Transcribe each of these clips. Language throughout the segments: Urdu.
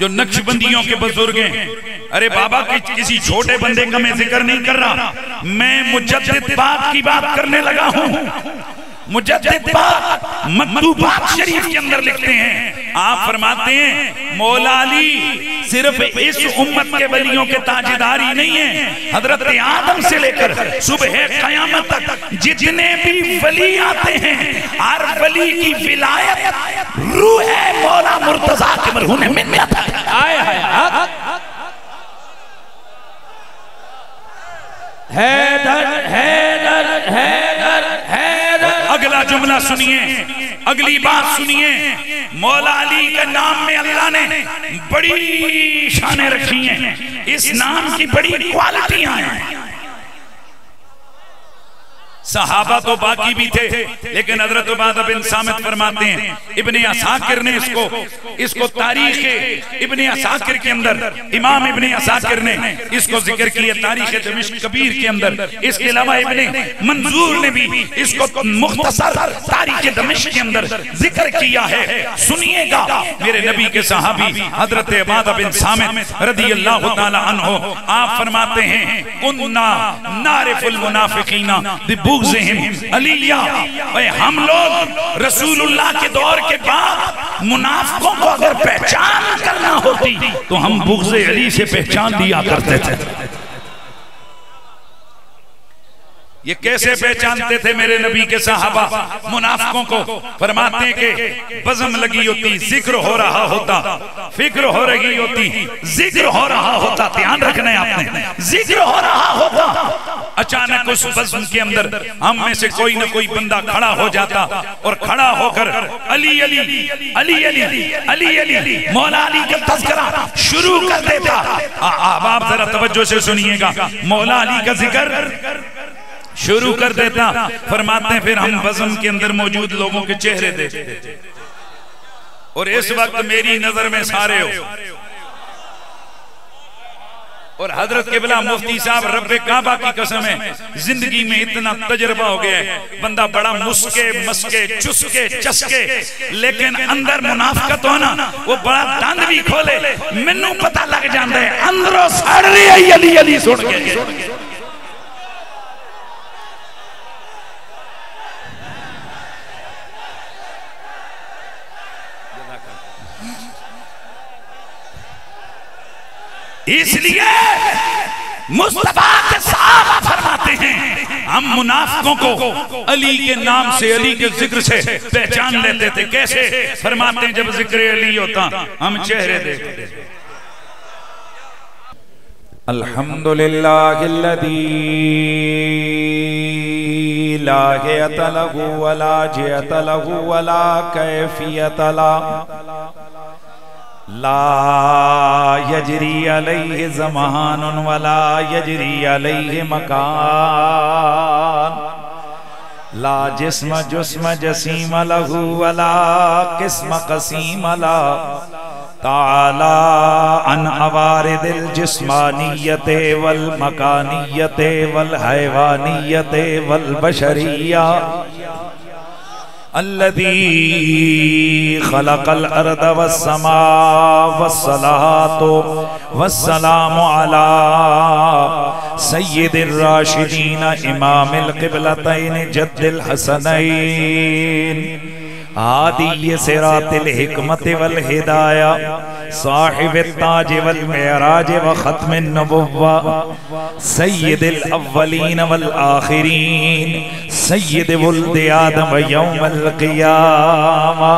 جو نقشبندیوں کے بزرگ ہیں. ارے بابا کسی چھوٹے بندے کا میں ذکر نہیں کر رہا، میں مجدد پاک کی بات کرنے لگا ہوں. مجدد پاک مکتوبات شریف کے اندر لکھتے ہیں، آپ فرماتے ہیں مولا علی صرف اس امت کے ولیوں کے تاجدار ہی نہیں ہیں، حضرت آدم سے لے کر صبح قیامت تک جتنے بھی ولی آتے ہیں، ہر ولی کی ولایت روح مولا مرتضیٰ کے مرہون من میں آتا ہے. آئے حیدر حیدر حیدر حیدر. اگلا جملہ سنیے، اگلی بات سنیے. مولا علی کے نام میں اللہ نے بڑی شانیں رکھی ہیں، اس نام کی بڑی کوالٹیاں ہیں. صحابہ تو باقی بھی تھے، لیکن حضرت عبادہ بن صامت فرماتے ہیں، ابن عساکر نے اس کو تاریخ ابن عساکر کے اندر، امام ابن عساکر نے اس کو ذکر کیا تاریخ دمشق کبیر کے اندر. اس کے علاوہ ابن منظور نے بھی اس کو مختصر تاریخ دمشق کے اندر ذکر کیا ہے. سنیے گا میرے نبی کے صحابی حضرت عبادہ بن صامت رضی اللہ تعالی عنہ، آپ فرماتے ہیں کننا نعرف المنافقین ببغضهم علیہ. ہم لوگ رسول اللہ کے دور کے بعد منافقوں کو اگر پہچان کرنا ہوتی تو ہم بغض علی سے پہچان لیا کرتے تھے. یہ کیسے پہچانتے تھے میرے نبی کے صحابہ منافقوں کو؟ فرماتے ہیں کہ بزم لگی ہوتی، ذکر ہو رہا ہوتا، فکر ہو رہی ہوتی، ذکر ہو رہا ہوتا، دھیان رکھنا ہے آپ نے، ذکر ہو رہا ہوتا، اچانک اس بزم کے اندر ہم میں سے کوئی نہ کوئی بندہ کھڑا ہو جاتا اور کھڑا ہو کر علی علی علی علی علی علی مولا علی کا تذکرہ شروع کر دیتا. آپ ذرا توجہ سے سنیے گا، مولا علی کا ذکر شروع کر دیتا. فرماتے ہیں پھر ہم بزم کے اندر موجود لوگوں کے چہرے دیکھتے، اور اس وقت میری نظر میں سارے ہو، اور حضرت قبلہ مفتی صاحب رب کعبہ کی قسم ہے زندگی میں اتنا تجربہ ہو گیا ہے، بندہ بڑا مسکے مسکے چسکے چسکے، لیکن اندر منافقت ہونا، وہ بڑا دند بھی کھولے منوں پتہ لگ جاندے اندروں سڑ رہی ہے علی علی سن کے. اس لیے مصطفیٰ کے صحابہ فرماتے ہیں ہم منافقوں کو علی کے نام سے، علی کے ذکر سے پہچان لیتے تھے. کیسے؟ فرماتے ہیں جب ذکر علی ہوتا ہم چہرے دیکھتے. الحمدللہ الذی لا غیت لہ ولا جیت لہ ولا کیفیت لہ، لا یجری علیہ زمان ولا یجری علیہ مکان، لا جسم جسم جسیم لہ ولا قسم قسیم لہ، تعالی عن عوارض الجسمانیت والمکانیت والحیوانیت والبشریہ، الذي خلق الارض والسماء، والصلاة والسلام على سید الراشدین امام القبلتین جد الحسنین، عادی صراط الحکمت والہدایہ، صاحب التاج والمعراج وختم النبوہ، سید الاولین والآخرین، سید ولد آدم یوم القیامہ،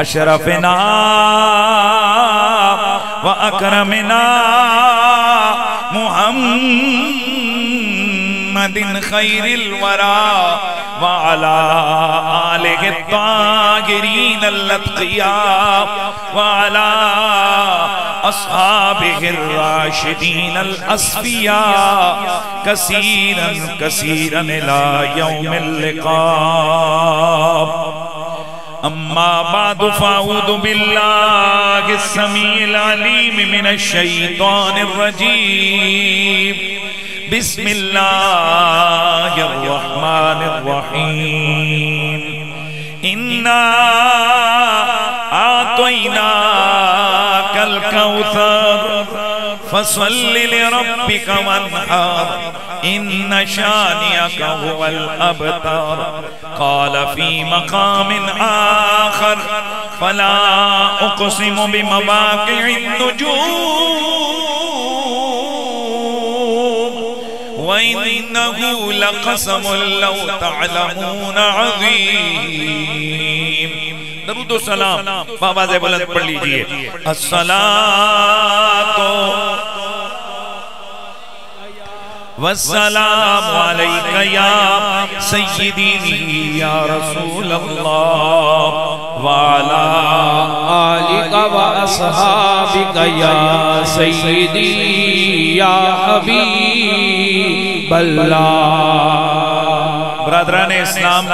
اشرفنا و اکرمنا محمد خیر الورا وعلى آلہ الطاہرین الاتقیاء وعلى اصحابہ الراشدین الاسفیاء کثیرا کثیرا الى یوم اللقاء. اما بعد فاعوذ باللہ السمیع العلیم من الشیطان الرجیم، بسم اللہ الرحمن الرحیم. انا اعطیناک الكوثر فصل لربك وانحر إن شانئك هو الأبتر قال في مقام آخر فلا أقسم بمواقع النجوم وإنه لقسم لو تعلمون عظيم. درود و سلام بابا سے بلند پڑھ لیجئے. الصلاة والسلام علیکہ یا سیدی یا رسول اللہ وعلا آلک و اصحابک یا سیدی یا حبیب اللہ. برادران اسلام،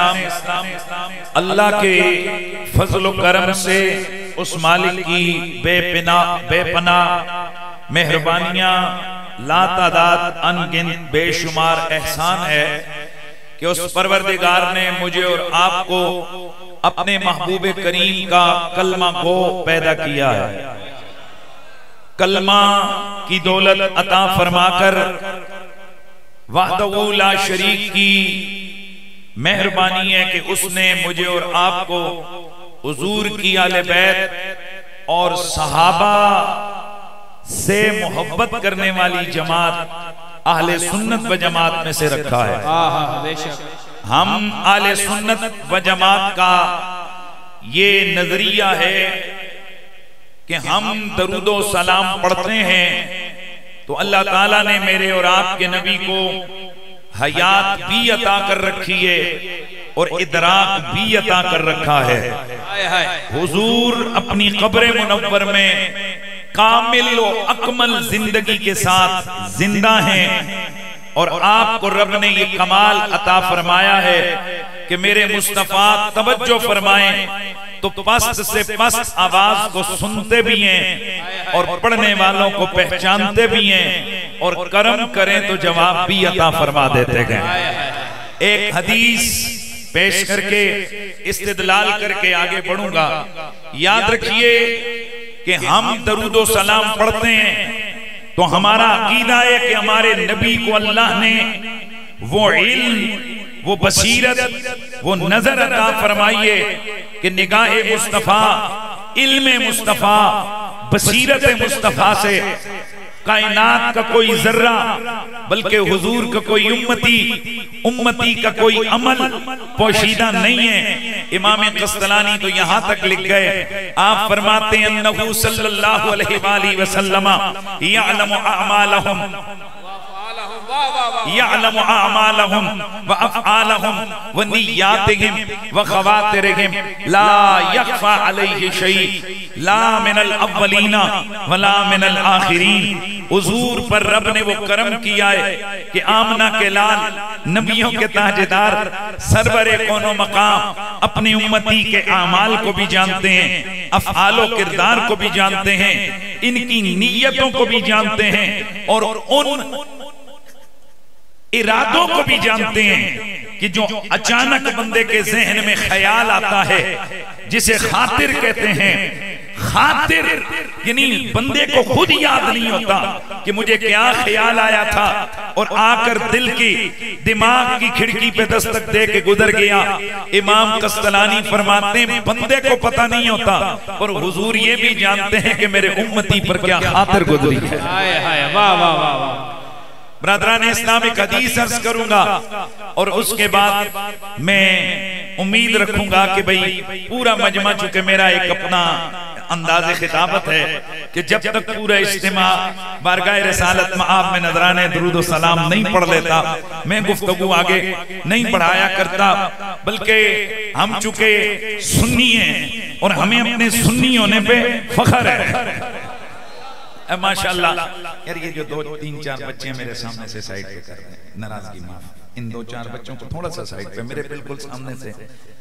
اللہ کے فضل و کرم سے اس مالک کی بے پناہ مہربانیاں لا تعداد انگنت بے شمار احسان ہے کہ اس پروردگار نے مجھے اور آپ کو اپنے محبوب کریم کا کلمہ کو پیدا کیا ہے. کلمہ کی دولت عطا فرما کر وحدہ لا شریک کی مہربانی ہے کہ اس نے مجھے اور آپ کو حضور کی آل بیت اور صحابہ سے محبت کرنے والی جماعت اہل سنت و جماعت میں سے رکھا ہے. ہم اہل سنت و جماعت کا یہ نظریہ ہے کہ ہم درود و سلام پڑھتے ہیں تو اللہ تعالیٰ نے میرے اور آپ کے نبی کو حیات بھی عطا کر رکھی ہے اور ادراک بھی عطا کر رکھا ہے. حضور اپنی قبر منور میں کامل و اکمل زندگی کے ساتھ زندہ ہیں اور آپ کو رب نے یہ کمال عطا فرمایا ہے کہ میرے مصطفیٰ توجہ فرمائیں تو پست سے پست آواز کو سنتے بھی ہیں اور پڑھنے والوں کو پہچانتے بھی ہیں اور کرم کریں تو جواب بھی عطا فرما دیتے گئے. ایک حدیث پیش کر کے استدلال کر کے آگے بڑھوں گا. یاد رکھیے کہ ہم درود و سلام پڑھتے ہیں تو ہمارا عقیدہ ہے کہ ہمارے نبی کو اللہ نے وہ علم، وہ بصیرت، وہ نظر عطا فرمائیے کہ نگاہ مصطفیٰ، علم مصطفیٰ، بصیرت مصطفیٰ سے کائنات کا کوئی ذرہ بلکہ حضور کا کوئی امتی کا کوئی عمل پوشیدہ نہیں ہے. امام قسطلانی تو یہاں تک لکھ گئے، آپ فرماتے ہیں انہو صلی اللہ علیہ وآلہ وسلم یعلم اعمالہم يعلم أعمالهم وأفعالهم ونياتهم وخواطرهم لا يخفى عليه شيء لا من الأولين ولا من الآخرين. حضور پر رب نے وہ کرم کیا ہے کہ آمنہ کے لال، نبیوں کے تاجدار، سرور کون و مقام اپنی امتی کے اعمال کو بھی جانتے ہیں، افعال و کردار کو بھی جانتے ہیں، ان کی نیتوں کو بھی جانتے ہیں اور ان ارادوں کو بھی جانتے ہیں کہ جو اچانک بندے کے ذہن میں خیال آتا ہے جسے خاطر کہتے ہیں. خاطر یعنی بندے کو خود یاد نہیں ہوتا کہ مجھے کیا خیال آیا تھا اور آ کر دل کی دماغ کی کھڑکی پہ دستک دے کے گزر گیا. امام قسطلانی فرماتے ہیں بندے کو پتہ نہیں ہوتا اور حضور یہ بھی جانتے ہیں کہ میرے امتی پر کیا خاطر گزری ہے. واہ واہ واہ واہ. برادران اسلام ایک حدیث عرض کروں گا اور اس کے بعد میں امید رکھوں گا کہ بھئی پورا مجمع چونکہ میرا ایک اپنا انداز خطابت ہے کہ جب تک پورا اجتماع بارگاہ رسالت مآب میں نذرانے درود و سلام نہیں پڑھ لیتا میں گفتگو آگے نہیں بڑھایا کرتا. بلکہ ہم چونکہ سنی ہیں اور ہمیں اپنے سنی ہونے پہ فخر ہے. ماشاءاللہ یار یہ جو 2 3 4 بچے میرے سامنے سے سائیڈ پہ کر رہے ہیں، ناراضگی معاف، ان 2 4 بچوں کو تھوڑا سا سائیڈ پہ، میرے بالکل سامنے سے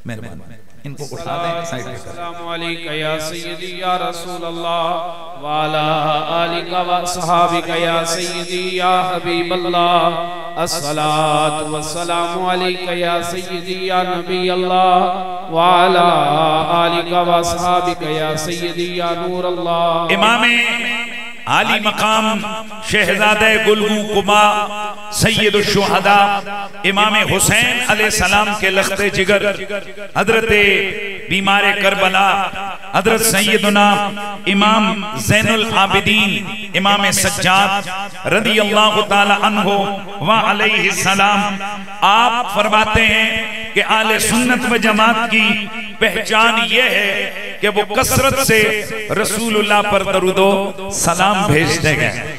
مہربان ان کو اٹھا دیں سائیڈ پہ. السلام علیکہ یا سیدی یا رسول اللہ وعلا آلکہ و صحابکہ یا سیدی یا حبیب اللہ. الصلاة والسلام علیکہ یا سیدی یا نبی اللہ. وعلى آلك وأصحابك يا سيدي يا نور الله. امام عالی مقام شہزادہ گلگوں قبا سید الشہداء امام حسین علیہ السلام کے لخت جگر حضرت بیمار کربلا حضرت سیدنا امام زین العابدین امام سجاد رضی اللہ تعالی عنہ وعلیہ السلام. آپ فرماتے ہیں کہ آل سنت و جماعت کی پہچان یہ ہے کہ وہ کثرت سے رسول اللہ پر درود و سلام بھیجتے گئے.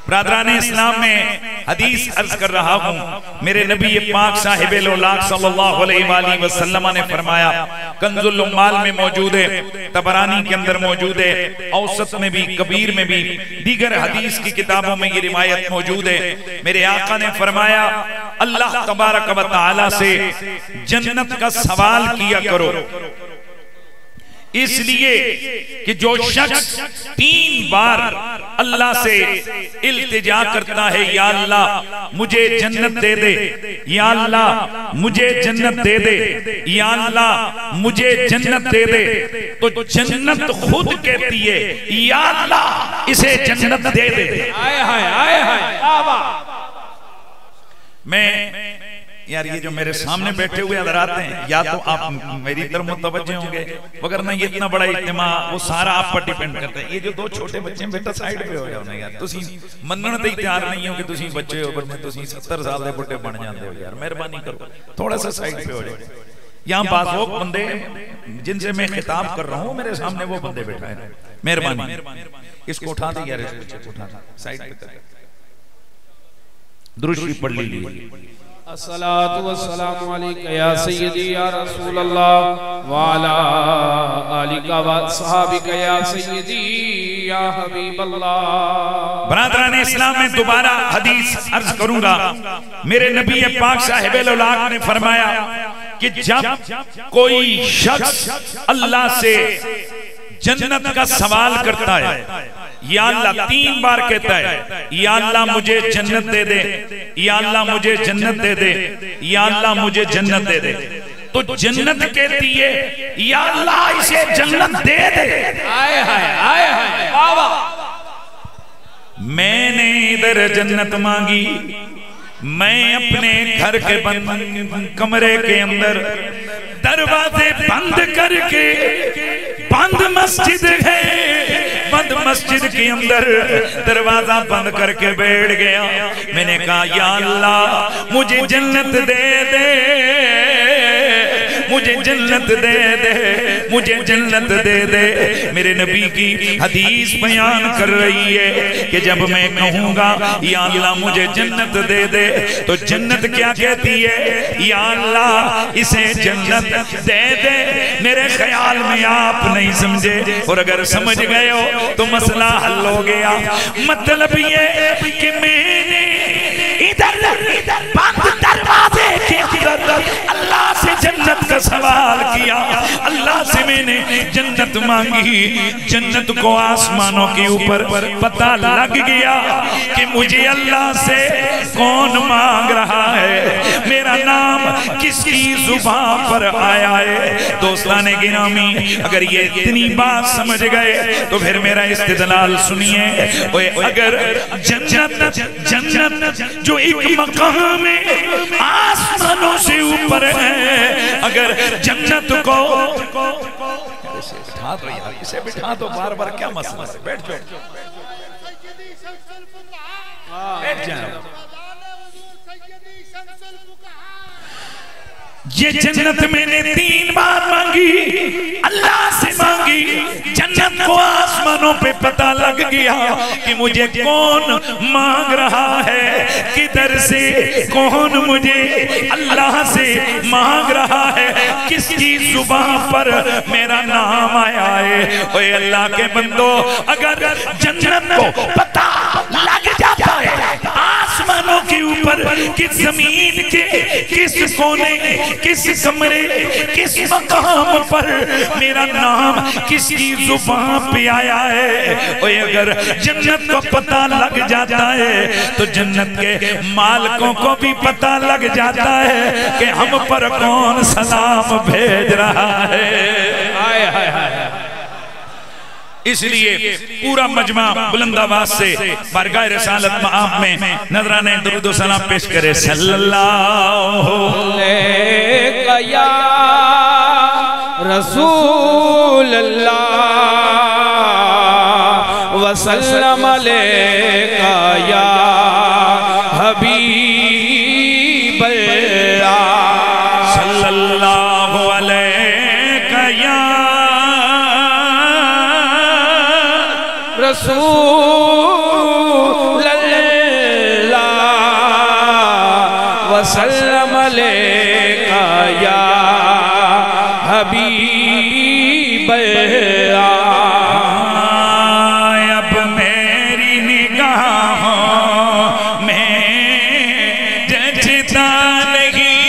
برادران اسلام میں حدیث عرض کر رہا ہوں، میرے نبی پاک صاحب الاولاق صلی اللہ علیہ وآلہ وسلم نے فرمایا، کنز العمال میں موجود ہے، طبرانی کے اندر موجود ہے، اوسط میں بھی، کبیر میں بھی، دیگر حدیث کی کتابوں میں یہ روایت موجود ہے. میرے آقا نے فرمایا اللہ تبارک و تعالی سے جنت کا سوال کیا کرو، اس لیے کہ جو شخص 3 بار اللہ سے التجا کرتا ہے یا اللہ مجھے جنت دے دے، یا اللہ مجھے جنت دے دے، یا اللہ مجھے جنت دے دے، تو جنت خود کہتی ہے یا اللہ اسے جنت دے دے. آئے ہائے آئے ہائے. میں یار یہ جو میرے سامنے بیٹھے ہوئے حضرات ہیں، یا تو آپ میری طرف متوجہ ہوں گے، وگرنہ یہ اتنا بڑا اجتماع وہ سارا آپ پر ڈیپینڈ کرتا ہے. یہ جو 2 چھوٹے بچے ہیں بیٹا سائیڈ پہ ہو جاؤ نا یار، تسی منن تے تیار نہیں ہو کہ تسی بچے ہو، ورنہ تسی 70 سال دے بڑے بن جاندے ہو. یار مہربانی کرو تھوڑا سا سائیڈ پہ ہو جاؤ. یہاں بعض لوگ بندے جن سے میں خطاب کر رہا ہوں میرے سامنے وہ بندے بیٹھا ہے، مہربانی اس کو اٹھا دیں یار، اس بچے کو اٹھا دیں سائیڈ پہ کر. درود شریف پڑھ لیجیے. الصلاة والسلام علیکہ یا سیدی یا رسول اللہ وعلا آلکہ وصحابکہ یا سیدی یا حبیب اللہ. برادران اسلام میں دوبارہ حدیث عرض کروں گا. میرے نبی پاک صاحب الاولاق نے فرمایا کہ جب کوئی شخص اللہ سے جنت کا سوال کرتا ہے، یا اللہ 3 بار کہتا ہے یا اللہ مجھے جنت دے دے، یا اللہ مجھے جنت دے دے، یا اللہ مجھے جنت دے دے، تو جنت کہتی ہے یا اللہ اسے جنت دے دے. آئے ہائے آئے ہائے بابا. میں نے ادھر جنت مانگی، میں اپنے گھر کے بند کمرے کے اندر دروازے بند کر کے، بند مسجد ہے، بند مسجد کے اندر دروازہ بند کر کے بیٹھ گیا. میں نے کہا یا اللہ مجھے جنت دے دے، مجھے جنت دے دے، مجھے جنت دے دے. میرے نبی کی حدیث بیان کر رہی ہے کہ جب میں کہوں گا یا اللہ مجھے جنت دے دے، تو جنت کیا کہتی ہے یا اللہ اسے جنت دے دے. میرے خیال میں آپ نہیں سمجھے، اور اگر سمجھ گئے ہو تو مسئلہ حل ہو گیا. مطلب یہ کہ میں نے ادھر بند دروازے کے اندر اللہ سے جنت کا سوال کیا، اللہ سے میں نے جنت مانگی. جنت کو آسمانوں کے اوپر پتہ لگ گیا کہ مجھے اللہ سے کون مانگ رہا ہے، میرا نام کس کی زبان پر آیا ہے. دوستان گرامی اگر یہ اتنی بات سمجھ گئے تو پھر میرا استدلال سنیے. اگر جنت جو ایک مقام آسمانوں سے اوپر ہے، اگر جنت کو بٹھا دو یار، اسے بٹھا دو، بار بار کیا مسئلہ ہے، بیٹھ جاؤ بیٹھ جاؤ. یہ جنت میں نے 3 بار مانگی، اللہ سے مانگی. جنت کو آسمانوں پہ پتہ لگ گیا کہ مجھے کون مانگ رہا ہے، کدھر سے کون مجھے اللہ سے مانگ رہا ہے، کس کی زبان پر میرا نام آیا ہے. اے اللہ کے بندو، اگر جنت کو پتہ لگ جاتا ہے آسمانوں کے اوپر کس زمین کے کس کونے کس کمرے کس مقام پر میرا نام کس کی زبان پہ آیا ہے. اور اگر جنت کو پتہ لگ جاتا ہے تو جنت کے مالکوں کو بھی پتہ لگ جاتا ہے کہ ہم پر کون سلام بھیج رہا ہے. اس لیے پورا مجمع بلند آواز سے بارگاہ رسالت مآب میں نذرانے درود و سلام پیش کرے. صلی اللہ علیہ یا رسول اللہ وسلم علیہ یا حبیب اللہ. صلی اللہ علیہ یا رسول اللہ وسلم علیہ یا حبیب اللہ. اب میری نگاہوں میں جچتا نہیں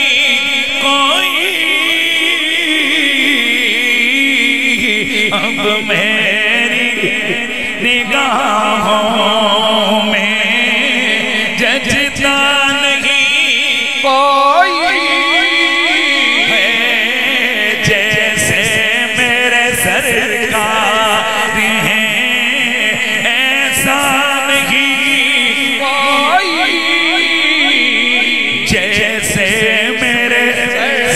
کوئی. اب میری نگاہوں میں جچتا نہیں کوئی ہے جیسے میرے سرکار ہیں ایسا نہیں کوئی جیسے میرے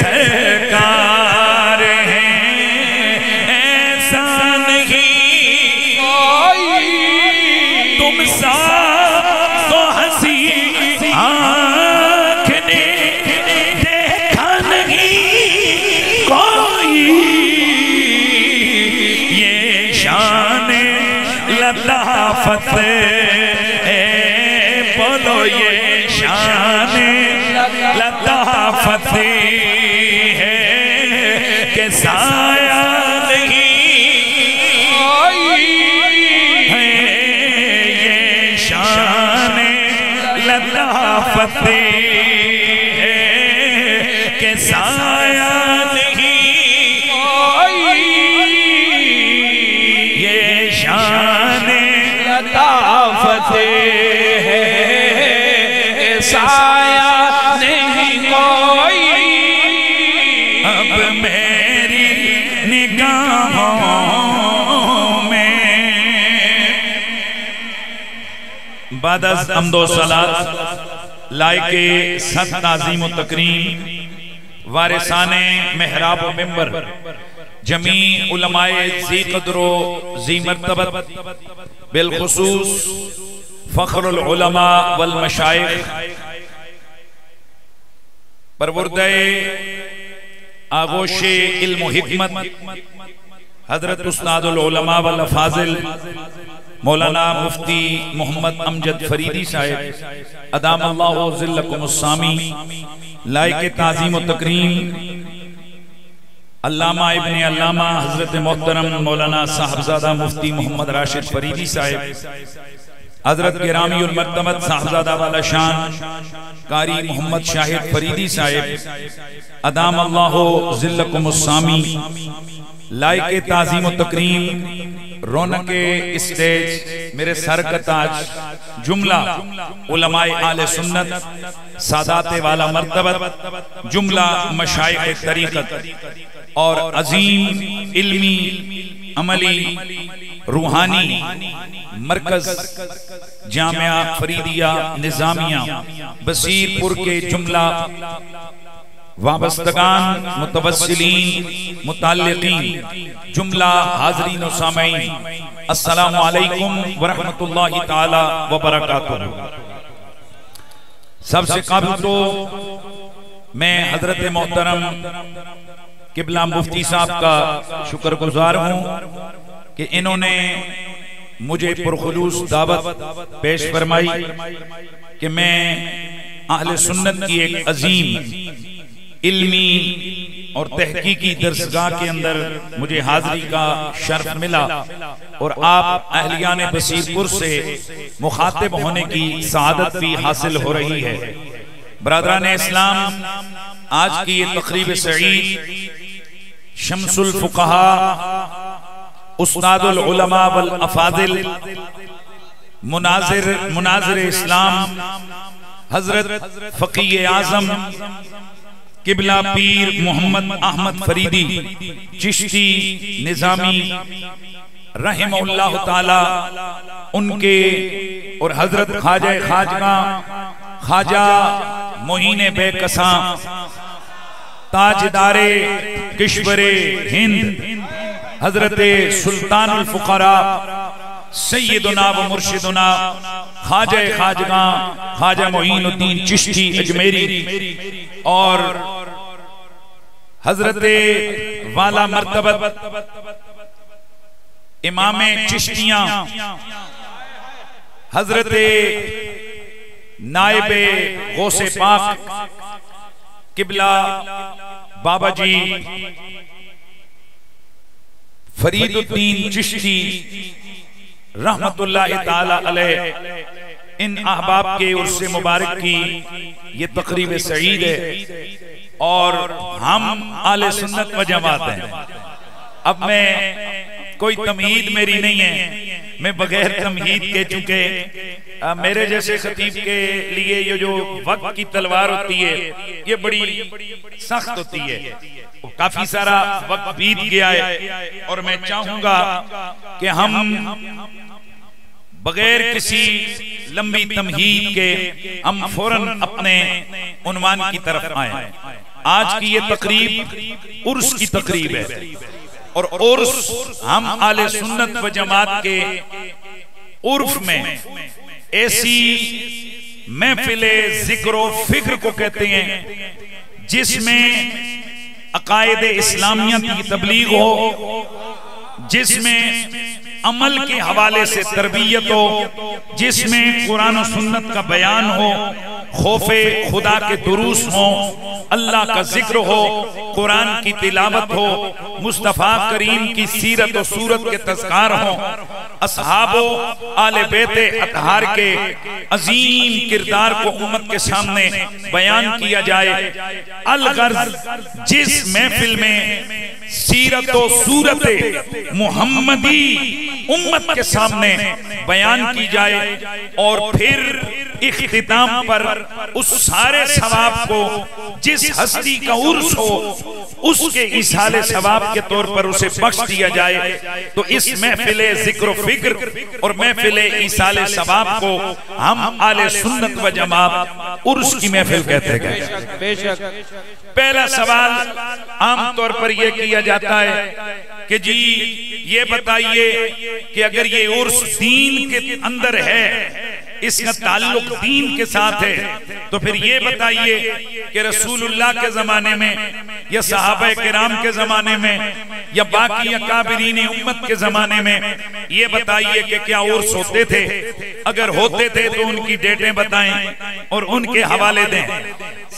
سرکار ہیں ایسا نہیں تم سا تو ہنسی آنکھ نے دیکھا نہیں کوئی. یہ شان لطافت ہے بولو یہ شان لطافت ہے کہ سایہ لطافت ہے کہ سایہ نہیں یہ شان لطافت ہے کہ سایہ نہیں کوئی. اب میری نگاہوں میں بعد از حمد و صلات لائق صد تعظیم و تکریم وارثان محراب و منبر جمیع علماء ذی قدر و ذی مرتبت بالخصوص فخر العلماء والمشائخ پروردہ آغوش علم و حکمت حضرت استاد العلماء والافاضل مولانا مفتی محمد امجد فریدی صاحب ادام اللہ ذلکم السامی لائق تعظیم و تکریم علامہ ابن علامہ حضرت محترم مولانا صاحبزادہ مفتی محمد راشد فریدی صاحب حضرت گرامی المرتبت صاحبزادہ والا شان قاری محمد شاہد فریدی صاحب ادام اللہ ذلکم السامی لائق تعظیم و تکریم رونق اسٹیج میرے سر کا تاج جملہ علماء آل سنت سادات والا مرتبت جملہ مشائخ طریقت اور عظیم علمی عملی روحانی مرکز جامعہ فریدیہ نظامیہ بصیر پور کے جملہ وابستگان متوسلین متعلقین جملہ حاضرین و سامعین السلام علیکم ورحمت اللہ تعالی وبرکاتہ. سب سے قبل تو میں حضرت محترم قبلہ مفتی صاحب کا شکر گزار ہوں کہ انہوں نے مجھے پرخلوص دعوت پیش فرمائی کہ میں اہل سنت کی ایک عظیم علمی اور تحقیقی درسگاہ کے اندر مجھے حاضری کا شرف ملا اور آپ اہلیان بصیر پور سے مخاطب ہونے کی سعادت بھی حاصل ہو رہی ہے۔ برادران اسلام، آج کی یہ تقریب سعید شمس الفقہاء، استاد العلماء والافاضل، مناظر اسلام حضرت فقیہ اعظم قبلہ پیر محمد احمد فریدی چشتی نظامی رحمہ اللہ تعالی، ان کے اور حضرت خواجہ خواجگاں خواجہ معین بے کساں تاجدار کشور ہند حضرت سلطان الفقراء سیدنا و مرشدنا خواجہ خواجگاں خواجہ معین الدین چشتی اجمیری اور حضرت والا مرتبت امام چشتیاں حضرت نائب غوث پاک قبلہ بابا جی فرید الدین چشتی رحمت اللہ تعالی علیہ، ان احباب کے عرس مبارک کی یہ تقریب سعید ہے اور ہم اہل سنت و جماعت ہیں۔ اب میں کوئی تمہید میری نہیں ہے، میں بغیر تمہید کے چونکہ میرے جیسے خطیب کے لیے یہ جو وقت کی تلوار ہوتی ہے یہ بڑی سخت ہوتی ہے، کافی سارا وقت بیت گیا ہے اور میں چاہوں گا کہ ہم بغیر کسی لمبی تمہید کے ہم فوراً اپنے عنوان کی طرف آئیں۔ آج کی یہ تقریب عرس کی تقریب ہے اور عرس ہم اہل سنت و جماعت کے عرف میں ایسی محفل ذکر و فکر کو کہتے ہیں جس میں عقائد اسلامیہ کی تبلیغ ہو، جس میں عمل کے حوالے سے تربیت ہو، جس میں قرآن و سنت کا بیان ہو، خوف خدا کے دروس ہوں، اللہ کا ذکر ہو، قرآن کی تلاوت ہو، مصطفیٰ کریم کی سیرت و صورت کے تذکار ہوں، اصحاب و آل بیت اطہار کے عظیم کردار کو امت کے سامنے بیان کیا جائے۔ الغرض جس محفل میں سیرت و صورت محمدی امت کے سامنے بیان کی جائے اور پھر اختتام پر اس سارے ثواب کو جس ہستی کا عرس ہو اس کے ایصال ثواب کے طور پر اسے بخش دیا جائے، تو اس محفل ذکر و فکر اور محفل ایصال ثواب کو ہم اہل سنت و جماعت عرس کی محفل کہتے ہیں۔ پہلا سوال عام طور پر یہ کیا جاتا ہے کہ جی یہ بتائیے کہ اگر یہ عرس دین کے اندر ہے، اس کا تعلق دین کے ساتھ ہے، تو پھر یہ بتائیے کہ رسول اللہ کے زمانے میں یا صحابہ کرام کے زمانے میں یا باقی اکابرین امت کے زمانے میں یہ بتائیے کہ کیا عرس ہوتے تھے؟ اگر ہوتے تھے تو ان کی ڈیٹیں بتائیں اور ان کے حوالے دیں۔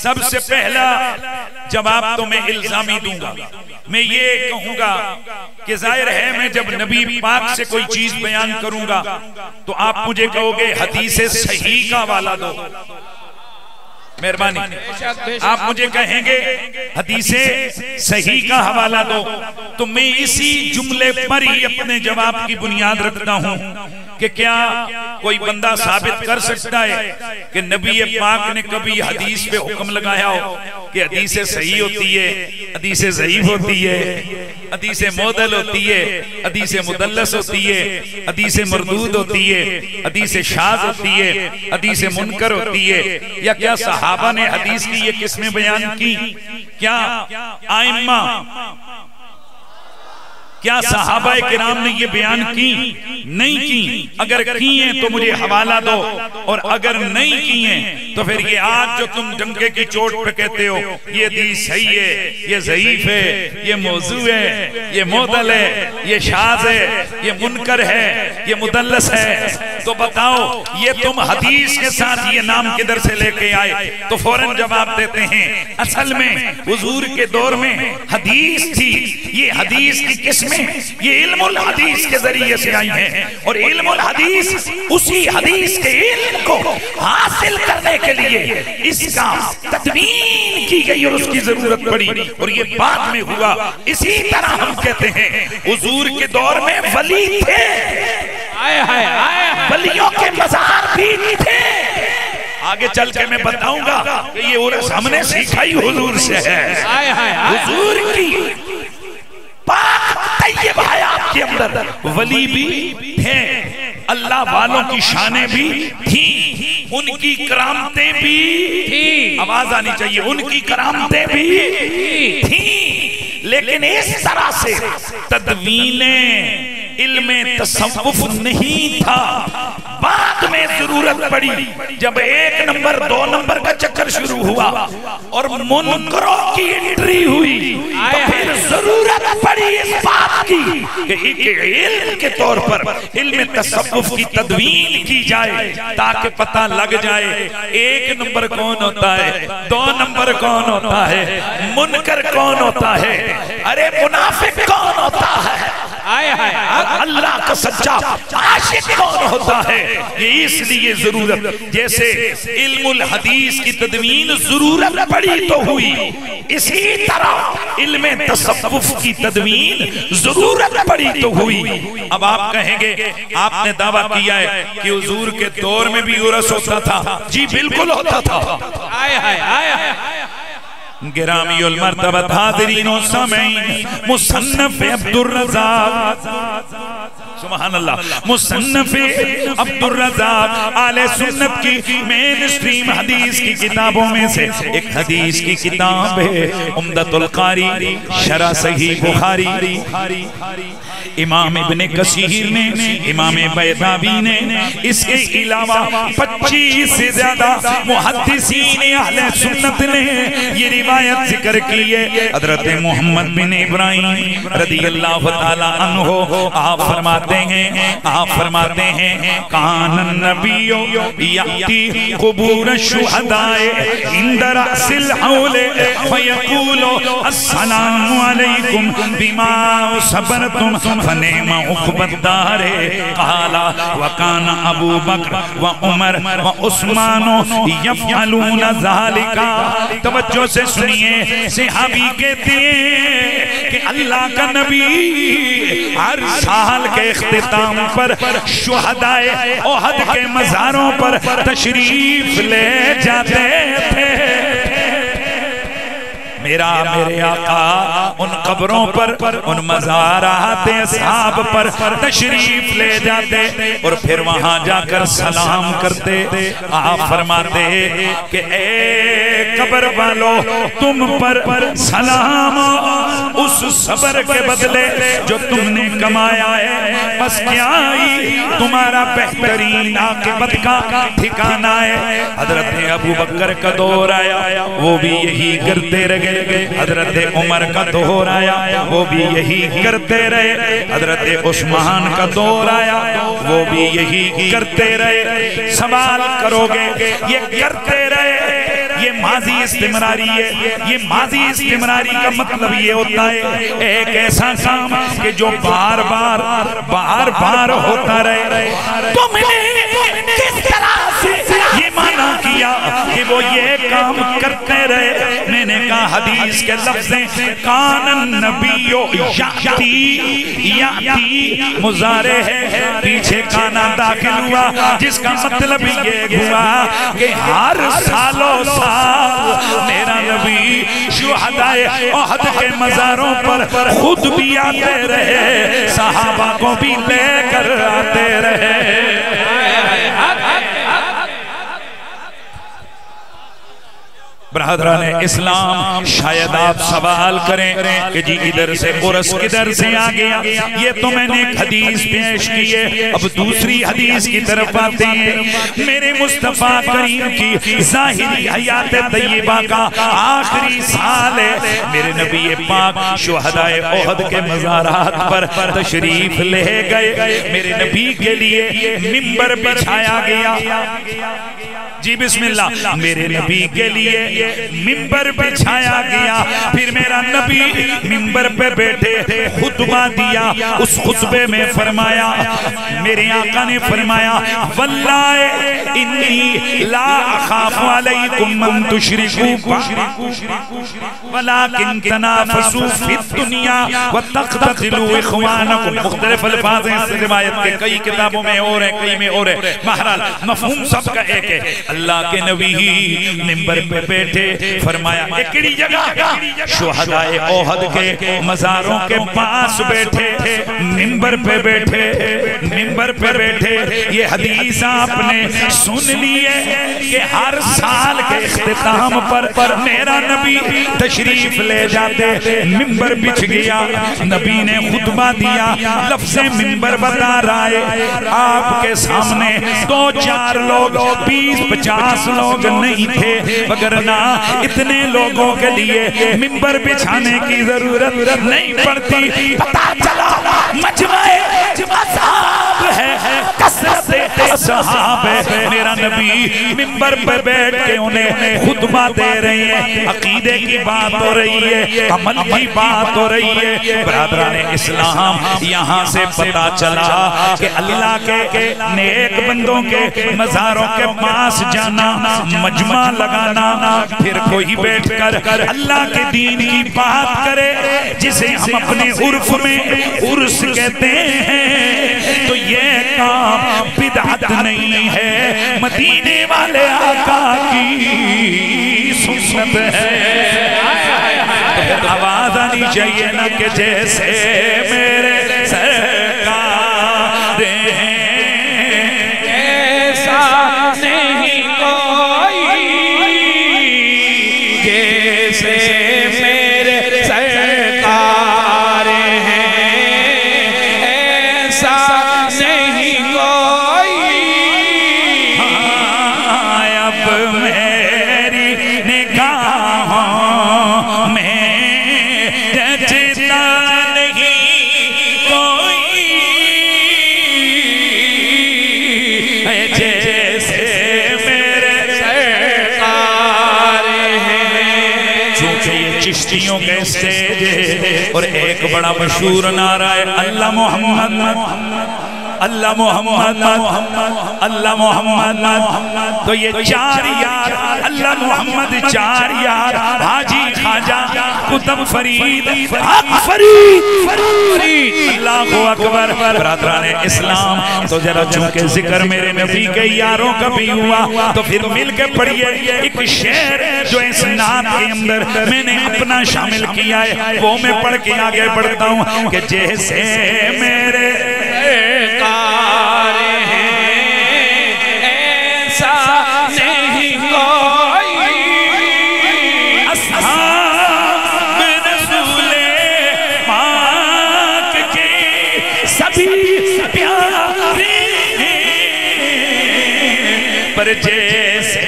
سب سے پہلا جواب تو میں الزامی دوں گا، میں یہ کہوں گا کہ ظاہر ہے میں جب نبی پاک سے کوئی چیز بیان کروں گا تو آپ مجھے کہو گے حدیث صحیح کا حوالہ دو، مہربانی آپ مجھے کہیں گے حدیث صحیح کا حوالہ دو، تو میں اسی جملے پر ہی اپنے جواب کی بنیاد رکھتا ہوں کہ کیا کوئی بندہ ثابت کر سکتا ہے کہ نبی پاک نے کبھی حدیث پہ حکم لگایا ہو کہ حدیث صحیح ہوتی ہے، حدیث ضعیف ہوتی ہے، حدیث معضل ہوتی ہے، حدیث مدلس ہوتی ہے، حدیث مردود ہوتی ہے، حدیث شاذ ہوتی ہے، حدیث منکر ہوتی ہے، یا کیا صحابہ نے حدیث کی یہ قسمیں بیان کی؟ کیا آئمہ کیا صحابہ کرام نے یہ بیان کی؟ نہیں کی۔ اگر کی ہیں تو مجھے حوالہ دو، اور اگر نہیں کی ہیں تو پھر یہ آج جو تم ڈنکے کی چوٹ پہ کہتے ہو یہ حدیث صحیح ہے، یہ ضعیف ہے، یہ موضوع ہے، یہ معضل ہے، یہ شاذ ہے، یہ منکر ہے، یہ مدلس ہے، تو بتاؤ یہ تم حدیث کے ساتھ یہ نام کدھر سے لے کے آئے؟ تو فوراً جواب دیتے ہیں اصل میں حضور کے دور میں حدیث تھی، یہ حدیث کی قسمیں یہ علم الحدیث کے ذریعے سے آئی ہیں، اور علم الحدیث اسی حدیث کے علم کو حاصل کرنے کے لیے اس کا تدوین کی گئی اور اس کی ضرورت پڑی، اور یہ بعد میں ہوا۔ اسی طرح ہم کہتے ہیں حضور کے دور میں ولی تھے، ولیوں کے مزار بھی تھے۔ آگے چل کے میں بتاؤں گا کہ یہ عرص ہم نے سیکھا ہی حضور سے ہے۔ حضور کی پاک طیب حیات کے اندر ولی بھی تھے، اللہ والوں کی شانیں بھی تھیں، ان کی کرامتیں بھی تھیں، آواز آنی چاہیے، ان کی کرامتیں بھی تھیں، لیکن اس طرح سے تدوین علم تصوف نہیں تھا۔ بعد میں ضرورت پڑی جب 1 نمبر 2 نمبر کا چکر شروع ہوا اور منکروں کی انٹری ہوئی، تو پھر ضرورت پڑی اس بات کی کہ ایک علم کے طور پر علم تصوف کی تدوین کی جائے تاکہ پتہ لگ جائے 1 نمبر کون ہوتا ہے، 2 نمبر کون ہوتا ہے، منکر کون ہوتا ہے، ارے منافق کون ہوتا ہے، اللہ کا سچا عاشق کون ہوتا ہے۔ یہ اس لیے ضرورت، جیسے علم الحدیث کی تدوین ضرورت پڑی تو ہوئی، اسی طرح علم تصوف کی تدوین ضرورت پڑی تو ہوئی۔ اب آپ کہیں گے آپ نے دعویٰ کیا ہے کہ حضور کے دور میں بھی عرس ہوتا تھا، جی بالکل ہوتا تھا۔ گرامی المرتبت حاضرین و سامعین، مصنف عبدالرزاق، سبحان اللہ، مصنف عبدالرزاق آل سنت کی مین اسٹریم حدیث کی کتابوں میں سے ایک حدیث کی کتاب ہے عمدۃ القاری شرح صحیح بخاری۔ امام ابن کثیر نے، امام بیضاوی نے، اس کے علاوہ 25 سے زیادہ محدثین اہل سنت نے یہ روایت ذکر کی ہے۔ حضرت محمد بن ابراہیم رضی اللہ تعالی عنہ آپ فرماتے ہیں کان النبی یأتی قبور الشہداء عند رأس الحول فیقول السلام علیکم بما صبرتم فنعم عقبى الدار قال وكان ابو بکر و عمر و عثمان یفعلون ذلك۔ توجہ سے سنیے، صحابی کہتے ہیں کہ اللہ کا نبی ہر سال کے اختتام پر شہدائے احد کے مزاروں پر تشریف لے جاتے تھے۔ میرے آقا ان قبروں پر، ان مزارات اصحاب پر تشریف لے جاتے اور پھر وہاں جا کر سلام کرتے۔ آپ فرماتے کہ اے قبر والو تم پر سلام اس صبر کے بدلے جو تم نے کمایا ہے، بس کیا ہی تمہارا بہترین عاقبت کا ٹھکانہ ہے۔ حضرت ابو بکر کا دور آیا، وہ بھی یہی کرتے رہے، حضرت عمر کا دور آیا، وہ بھی یہی کرتے رہے، حضرت عثمان کا دور آیا، وہ بھی یہی کرتے رہے۔ سوال کرو گے یہ کرتے رہے، یہ ماضی استمراری ہے، یہ ماضی استمراری کا مطلب یہ ہوتا ہے ایک ایسا کام کہ جو بار بار ہوتا رہے۔ تم نے کس طرح سے یہ مانا کیا کہ وہ یہ کام کرتے رہے؟ میں نے کہا حدیث کے لفظیں کان النبی یاتی مضارع ہے، پیچھے کانا داخل ہوا، جس کا مطلب یہ ہوا کہ ہر سالوں سال میرا نبی شہدائے احد کے مزاروں پر خود بھی آتے رہے، صحابہ کو بھی لے کر آتے رہے۔ برادران اسلام شاید آپ سوال کریں کہ جی ادھر سے عرس کدھر سے آ گیا؟ یہ تو میں نے ایک حدیث پیش کی ہے، اب دوسری حدیث کی طرف آتے ہیں۔ میرے مصطفیٰ کریم کی ظاہری حیات طیبہ کا آخری سال ہے، میرے نبی پاک شہدائے احد کے مزارات پر تشریف لے گئے، میرے نبی کے لیے منبر بچھایا گیا۔ جی بسم اللہ، میرے نبی کے لیے منبر بچھایا گیا، پھر میرا نبی منبر پہ بیٹھے خطبہ دیا، اس خطبے میں فرمایا، میرے آقا نے فرمایا واللہ انی لا اخاف علیکم من تشرکوا ولکن تنافسوا فی الدنیا وتقتلوا اخوانکم۔ مختلف الفاظ ہیں اس روایت کے، کئی کتابوں میں اور ہیں، کئی میں اور ہے، بہرحال مفہوم سب کا ایک ہے۔ اللہ کے نبی منبر پہ بیٹھے، فرمایا ایکڑی جگہ شہدائے احد کے مزاروں کے پاس بیٹھے، منبر پہ بیٹھے، منبر پہ بیٹھے۔ یہ حدیث آپ نے سن لیے کہ ہر سال کے اختتام پر میرا نبی تشریف لے جاتے، منبر بچھ گیا، نبی نے خطبہ دیا، لفظ منبر بتا رہا ہے، آپ کے سامنے 2-4 لوگ 20-50 لوگ نہیں تھے، وگرنہ اتنے لوگوں کے لیے منبر بچھانے کی ضرورت نہیں پڑتی۔ پتہ چلا مجمع اصحاب ہے، کثرت اصحاب ہے، میرا نبی منبر پر بیٹھ کے انہیں خطبہ دے رہے ہیں، عقیدے کی بات ہو رہی ہے، عمل کی بات ہو رہی ہے۔ برادران اسلام، یہاں سے پتہ چلا کہ اللہ کے نیک بندوں کے مزاروں کے پاس جانا، مجمع لگانا، پھر کوئی بیٹھ کر اللہ کے دین کی بات کرے جسے ہم اپنے عرف میں عرس کہتے ہیں، تو یہ کام بدعت نہیں ہے، مدینے والے آقا کی سنت ہے۔ تو پھر آواز آنی چاہیے نا کہ جیسے میرے سرکار ہیں ایسا نہیں کوئی، جیسے میرے سرکار ہیں ایسا نہیں کوئی۔ اب میری نگاہوں میں جچتا نہیں کوئی، جیسے میرے سرکار ہیں۔ چونکہ یہ چشتیوں کے اسٹیج ہے اور ایک بڑا مشہور نعرہ ہے اللہ محمد اللہ محمد اللہ محمد، تو یہ 4 یار اللہ محمد، 4 یار حاجی خواجہ قطب فرید حق فرید اللہ اکبر۔ برادران اسلام، تو ذرا چونکہ ذکر میرے نبی کے یاروں کا بھی ہوا تو پھر مل کے پڑھیے ایک شعر جو اس نعت کے اندر میں نے اپنا شامل کیا ہے، وہ میں پڑھ کے آگے بڑھتا ہوں کہ جیسے میرے سرکار ہیں ایسا نہیں کوئی، اصحاب رسول پاک کے سبھی پیارے ہیں، پر جیسے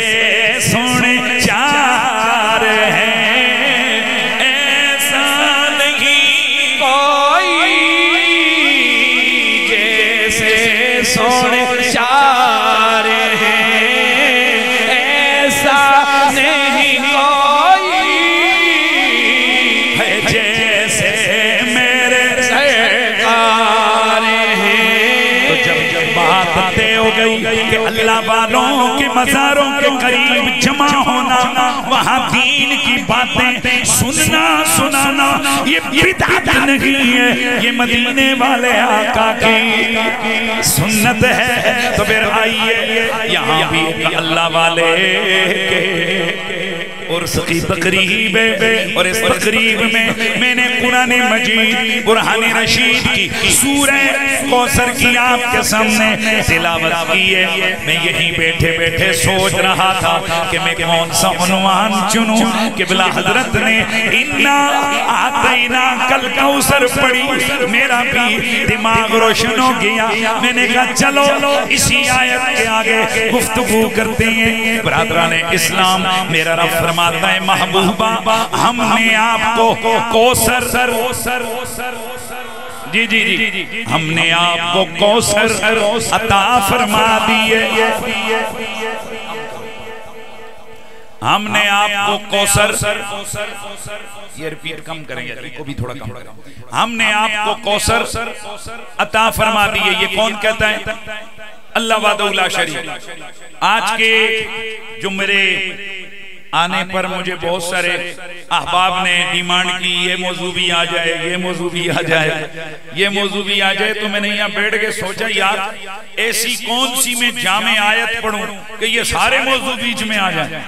سونے 4 ہیں ایسا نہیں کوئی، سونے 4 ہیں ایسا نہیں کوئی، ہے جیسے میرے سرکار ہیں۔ تو جب بات طے ہو گئی کہ اللہ والوں کے مزاروں کے قریب جمع ہونا، وہاں دین کی باتیں سننا سنانا، یہ بدعت نہیں ہے، یہ مدینے والے آقا کی سنت ہے۔ تو پھر آئیے یہاں بھی اللہ والے کے عرس کی تقریب ہے، اور اس تقریب میں نے قرآن مجید برہان رشید کی سورہ کوثر کی آپ کے سامنے تلاوت کی ہے۔ میں یہی بیٹھے بیٹھے سوچ رہا تھا کہ میں کون سا عنوان چنوں۔ قبلہ حضرت نے اِنَّا آتَيْنَاكَ الْكَوْثَرَ پڑھی، میرا بھی دماغ روشن ہو گیا۔ میں نے کہا چلو اسی آیت کے آگے گفتگو کرتے ہیں۔ برادران اسلام، میرا رب فرماتا ہے محبوبہ ہم نے آپ کو کوثر، جی ہم نے آپ کو کوثر عطا فرما دیے، ہم نے آپ کو کوثر، یہ ریپیٹ کم کریں گے، کو بھی تھوڑا کم کریں، ہم نے آپ کو کوثر عطا فرما دیے۔ یہ کون کہتا ہے؟ اللہ وحدہ لا شریک۔ آج کے جمعے آنے پر مجھے بہت سارے احباب نے ڈیمانڈ کی یہ موضوع بھی آ جائے، یہ موضوع بھی آ جائے، یہ موضوع بھی آ جائے۔ تو میں نے یہاں بیٹھ کے سوچا یار ایسی کون سی میں جامع آیت پڑھوں کہ یہ سارے موضوع بیچ میں آ جائیں۔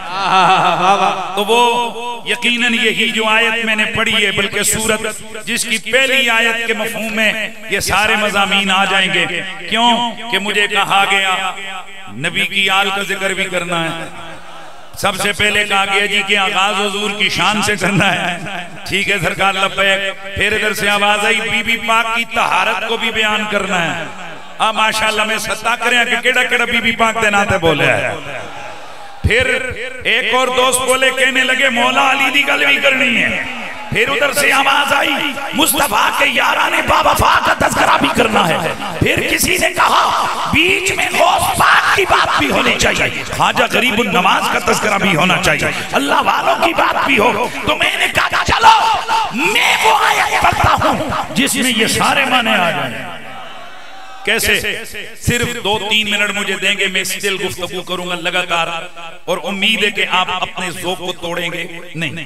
تو وہ یقیناً یہی جو آیت میں نے پڑھی ہے، بلکہ سورت جس کی پہلی آیت کے مفہوم میں یہ سارے مضامین آ جائیں گے۔ کیوں کہ مجھے کہا گیا نبی کی آل کا ذکر بھی کرنا ہے۔ سب سے پہلے کہا گیا جی کہ آغاز حضور کی شان سے کرنا ہے، ٹھیک ہے سرکار لبیک۔ پھر ادھر سے آواز آئی بی بی پاک کی طہارت کو بھی بیان کرنا ہے۔ اب ماشاءاللہ میں ستا کریں کہ کیڑا کیڑا بی بی پاک دیناتے بولے ہے۔ پھر ایک اور دوست بولے کہنے لگے مولا علی دی گل بھی کرنی ہے۔ پھر ادھر سے آواز آئی مصطفیٰ کے یاران باوفا کا تذکرہ بھی کرنا ہے۔ پھر کسی نے کہا بیچ میں غوث پاک کی بات بھی ہونی چاہیے، خواجہ غریب النواز کا تذکرہ بھی ہونا چاہیے، اللہ والوں کی بات بھی ہو۔ تو میں نے کہا چلو میں وہ آیت پڑھتا ہوں جس میں یہ سارے معنی آ جائیں۔ کیسے؟ صرف 2-3 منٹ مجھے دیں گے، میں اسٹل گفتگو کروں گا لگاتار، اور امید ہے کہ آپ اپنے ذوق کو توڑیں گے نہیں۔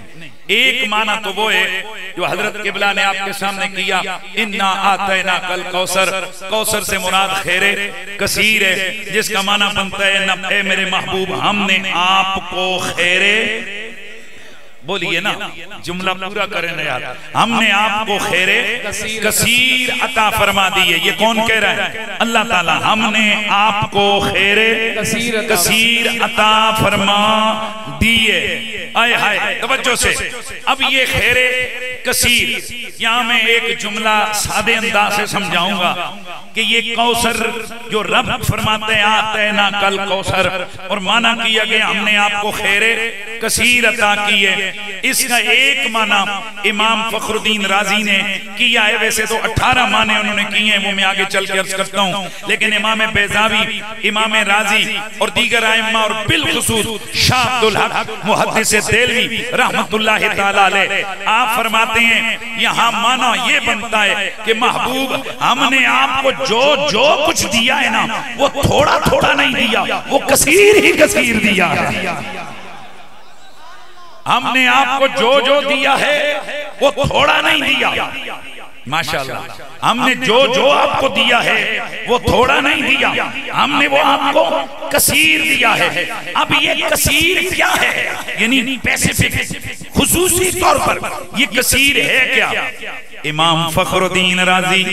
ایک معنی تو وہ ہے جو حضرت قبلہ نے آپ کے سامنے کیا، اِنَّا آتَيْنَاكَ الْكَوْثَرَ، کوثر سے مراد خیر کثیر ہے، جس کا معنی بنتا ہے اے میرے محبوب ہم نے آپ کو خیر، بولیے نا جملہ پورا کریں یار، ہم نے آپ کو خیر کثیر عطا فرما دی ہے۔ یہ کون کہہ رہا ہے؟ اللہ تعالیٰ ہم نے آپ کو خیر کثیر عطا فرما دی ہے۔ آئے ہائے توجہ سے، اب یہ خیر کثیر یہاں میں ایک جملہ سادے انداز سے سمجھاؤں گا کہ یہ کوثر جو رب فرماتے ہیں آتَيْنَاكَ الْكَوْثَرَ، اور معنی کیا گیا ہم نے آپ کو خیر کثیر عطا کی ہے۔ اس کا ایک معنی امام فخر الدین رازی نے کیا ہے، ویسے تو 18 معنی انہوں نے کیے ہیں، وہ میں آگے چل کے عرض کرتا ہوں، لیکن امام بیضاوی، امام رازی اور دیگر ائمہ اور بالخصوص شاہ عبدالحق محدث دہلوی رحمت اللہ تعالیٰ علیہ آپ فرماتے ہیں یہاں معنی یہ بنتا ہے کہ محبوب ہم نے آپ کو جو کچھ دیا ہے نا وہ تھوڑا تھوڑا نہیں دیا، وہ کثیر ہی کثیر دیا ہے۔ ہم نے آپ کو جو دیا ہے وہ تھوڑا نہیں دیا، ماشاءاللہ ہم نے جو آپ کو دیا ہے وہ تھوڑا نہیں دیا، ہم نے وہ آپ کو کثیر دیا ہے۔ اب یہ کثیر کیا ہے؟ یعنی اسپیسیفک خصوصی طور پر یہ کثیر ہے کیا؟ امام فخر الدین رازی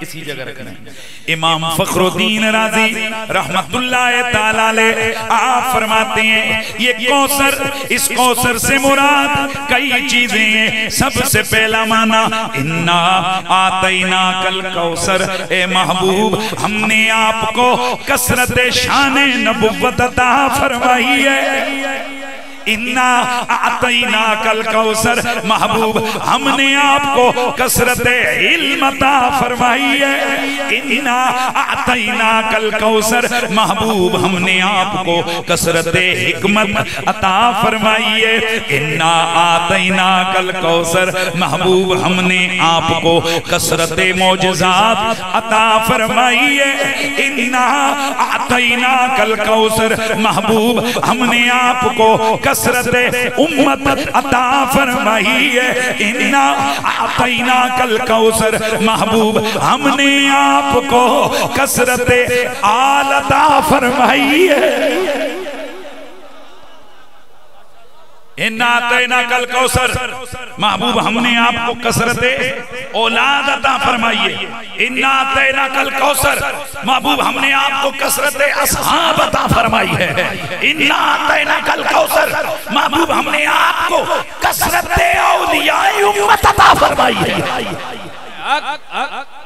اسی جگہ رکھنا ہے، امام فخر الدین رازی رحمت اللہ تعالیٰ علیہ آپ فرماتے ہیں یہ کوثر، اس کوثر سے مراد کئی چیزیں ہیں۔ سب سے پہلا معنی اِنَّا آتَيْنَاكَ الْكَوْثَرَ، اے محبوب ہم نے آپ کو کثرت شان نبوت عطا فرمائی ہے۔ اِنَّا آتَيْنَاكَ الْكَوْثَرَ، محبوب ہم نے آپ کو کثرت علم عطا فرمائی ہے۔ اِنَّا آتَيْنَاكَ الْكَوْثَرَ، محبوب ہم نے آپ کو کثرت حکمت عطا فرمائی ہے۔ اِنَّا آتَيْنَاكَ الْكَوْثَرَ، محبوب ہم نے آپ کو کثرت معجزات عطا فرمائی ہے۔ اِنَّا آتَيْنَاكَ الْكَوْثَرَ، محبوب ہم نے آپ کو کثرت امت عطا فرمائی ہے۔ اِنَّا آتَيْنَاكَ الْكَوْثَرَ، محبوب ہم نے آپ کو کثرت آل عطا فرمائی ہے۔ اِنَّا أَعْطَيْنَاكَ الْكَوْثَرَ محبوب ہم نے آپ کو کثرت اولاد عطا فرمائی ہے. اِنَّا أَعْطَيْنَاكَ الْكَوْثَرَ محبوب ہم نے آپ کو کثرت اصحاب عطا فرمائی ہے. اِنَّا أَعْطَيْنَاكَ الْكَوْثَرَ محبوب ہم نے آپ کو کثرت اولیاء امت عطا فرمائی ہے.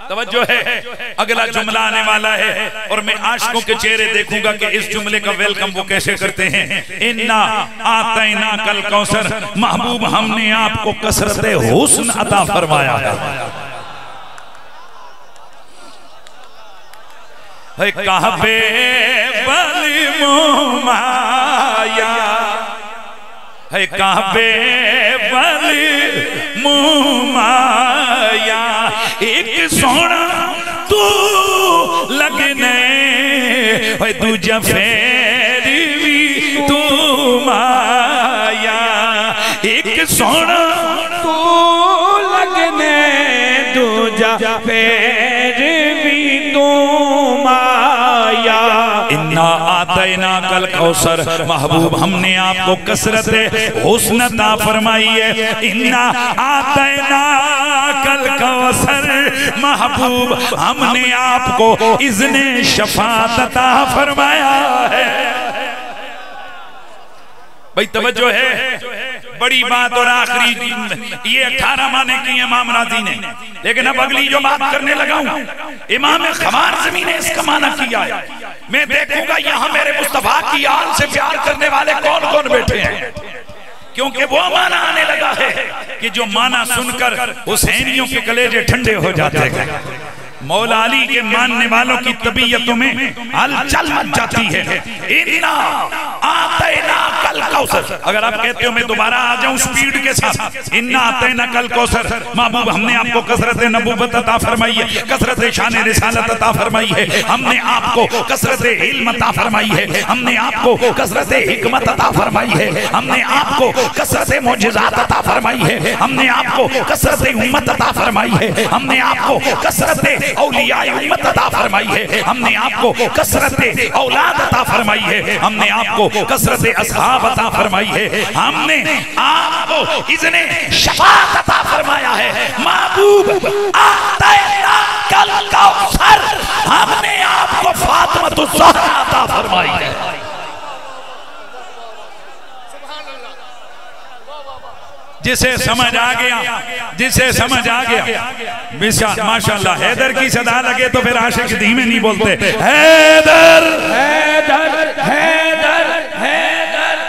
توجہ ہے. اگلا جملہ آنے والا ہے اور میں عاشقوں کے چہرے دیکھوں گا کہ اس جملے کا ویلکم وہ کیسے کرتے ہیں. اِنَّا أَعْطَيْنَاكَ الْكَوْثَرَ محبوب ہم نے آپ کو کثرت حسن عطا فرمایا ہے. کعبے والی مومایا ہے کعبے والی مومایا ایک سونا تو لگنے ہوئے دوجہ پھیری بھی تو مایا ایک سونا تو لگنے دوجہ پھیری بھی تو مایا. اِنَّا أَعْطَيْنَاكَ الْكَوْثَرَ محبوب ہم نے آپ کو کثرت حسن عطا فرمائی ہے. اِنَّا أَعْطَيْنَاكَ الْكَوْثَرَ محبوب ہم نے آپ کو اذن شفاعت عطا فرمایا ہے. بھئی توجہ ہے. بڑی بات اور آخری یہ 18 معنی کی امام راضی نے. لیکن اب اگلی جو بات کرنے لگا ہوں امام خوارزمی نے اس کا معنی کیا ہے. میں دیکھوں گا یہاں میرے مصطفیٰ کی آل سے پیار کرنے والے کون کون بیٹھے ہیں. کیونکہ وہ معنی آنے لگا ہے کہ جو معنی سن کر حسینیوں کے کلیجے ٹھنڈے ہو جاتے ہیں. مولا علی کے ماننے والوں کی طبیعتوں میں ہلچل مچ جاتی ہے. اِنَّا أَعْطَيْنَاكَ الْكَوْثَرَ اگر آپ کہتے ہو میں دوبارہ آ جاؤں سپیڈ کے ساتھ. اِنَّا أَعْطَيْنَاكَ الْكَوْثَرَ محبوب ہم نے آپ کو کثرت نبوت عطا فرمائی ہے, کثرت شان رسالت عطا فرمائی ہے. ہم نے آپ کو کثرت علم عطا فرمائی ہے. ہم نے آپ کو کثرت حکمت عطا فرمائی ہے. ہم نے آپ کو کثرت معجزات عطا فرمائی ہے. ہم نے آپ کو کثرت امت عطا فرمائی ہے. ہم نے آپ کو کثرت اولیاء امت عطا فرمائی ہے. ہم نے آپ کو کثرت اولاد عطا فرمائی ہے. ہم نے آپ کو کثرت اصحاب عطا فرمائی ہے. ہم نے آپ کو اذن شفاعت عطا فرمایا ہے. محبوب أعطيناك الكوثر ہم نے آپ کو فاطمۃ الزہرا عطا فرمائی ہے. جسے سمجھ آ گیا جسے سمجھ آ گیا ماشاءاللہ. حیدر کی صدا لگے تو پھر عاشق دھیمے نہیں بولتے. حیدر حیدر حیدر حیدر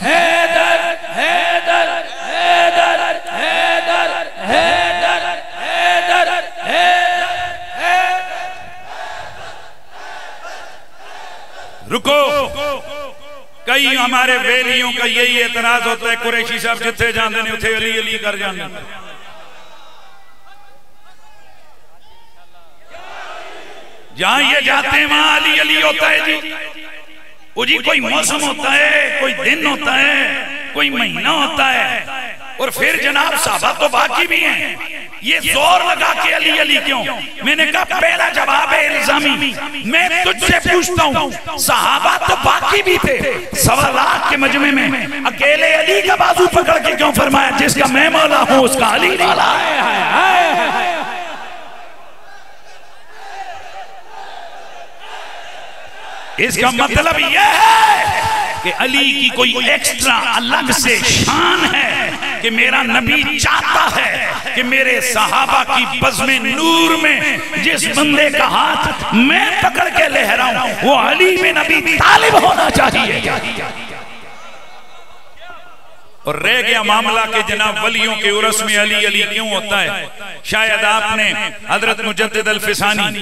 حیدر حیدر حیدر حیدر حیدر حیدر حیدر. رکو. کئی ہمارے ویلیوں کا یہی اعتراض ہوتا ہے قریشی صاحب جتھے جاندے نے اتھے علی علی کر جاندے. جہاں یہ جاتے ہیں وہاں علی علی ہوتا ہے. جی کوئی موسم ہوتا ہے, کوئی دن ہوتا ہے, کوئی مہینہ ہوتا ہے. اور پھر جناب صحابہ تو باقی بھی ہیں. یہ زور لگا کے علی علی کیوں؟ میں نے کہا پہلا جواب ہے الزامی. میں تجھ سے پوچھتا ہوں صحابہ تو باقی بھی تھے. 1.25 لاکھ کے مجمع میں اکیلے علی کا بازو پکڑ کے کیوں فرمایا جس کا میں مولا ہوں اس کا علی مولا ہے. اس کا مطلب یہ ہے کہ علی کی کوئی ایکسٹرا الگ سے شان ہے کہ میرا نبی چاہتا ہے کہ میرے صحابہ کی بزم نور میں جس بندے کا ہاتھ میں پکڑ کے لہراؤں وہ علی بن ابی طالب ہونا چاہیے. اور رہ گیا معاملہ کہ جناب ولیوں کے عرس میں علی علی کیوں ہوتا ہے. شاید آپ نے حضرت مجدد الفسانی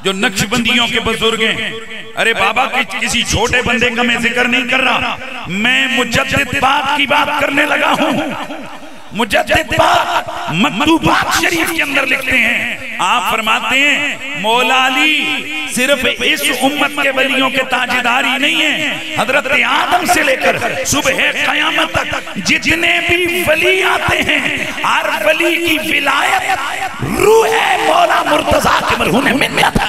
جو نقش بندیوں کے بزرگ ہیں, ارے بابا کسی چھوٹے بندے کا میں ذکر نہیں کر رہا, میں مجدد پاک کی بات کرنے لگا ہوں. مجدد پاک مکتوبات شریف کے اندر لکھتے ہیں, آپ فرماتے ہیں مولا علی صرف اس امت کے ولیوں کے تاجداری نہیں ہیں, حضرت آدم سے لے کر صبح قیامت تک جتنے بھی ولی آتے ہیں ہر ولی کی ولایت روح مولا مرتضیٰ کے مرہون منت ہے.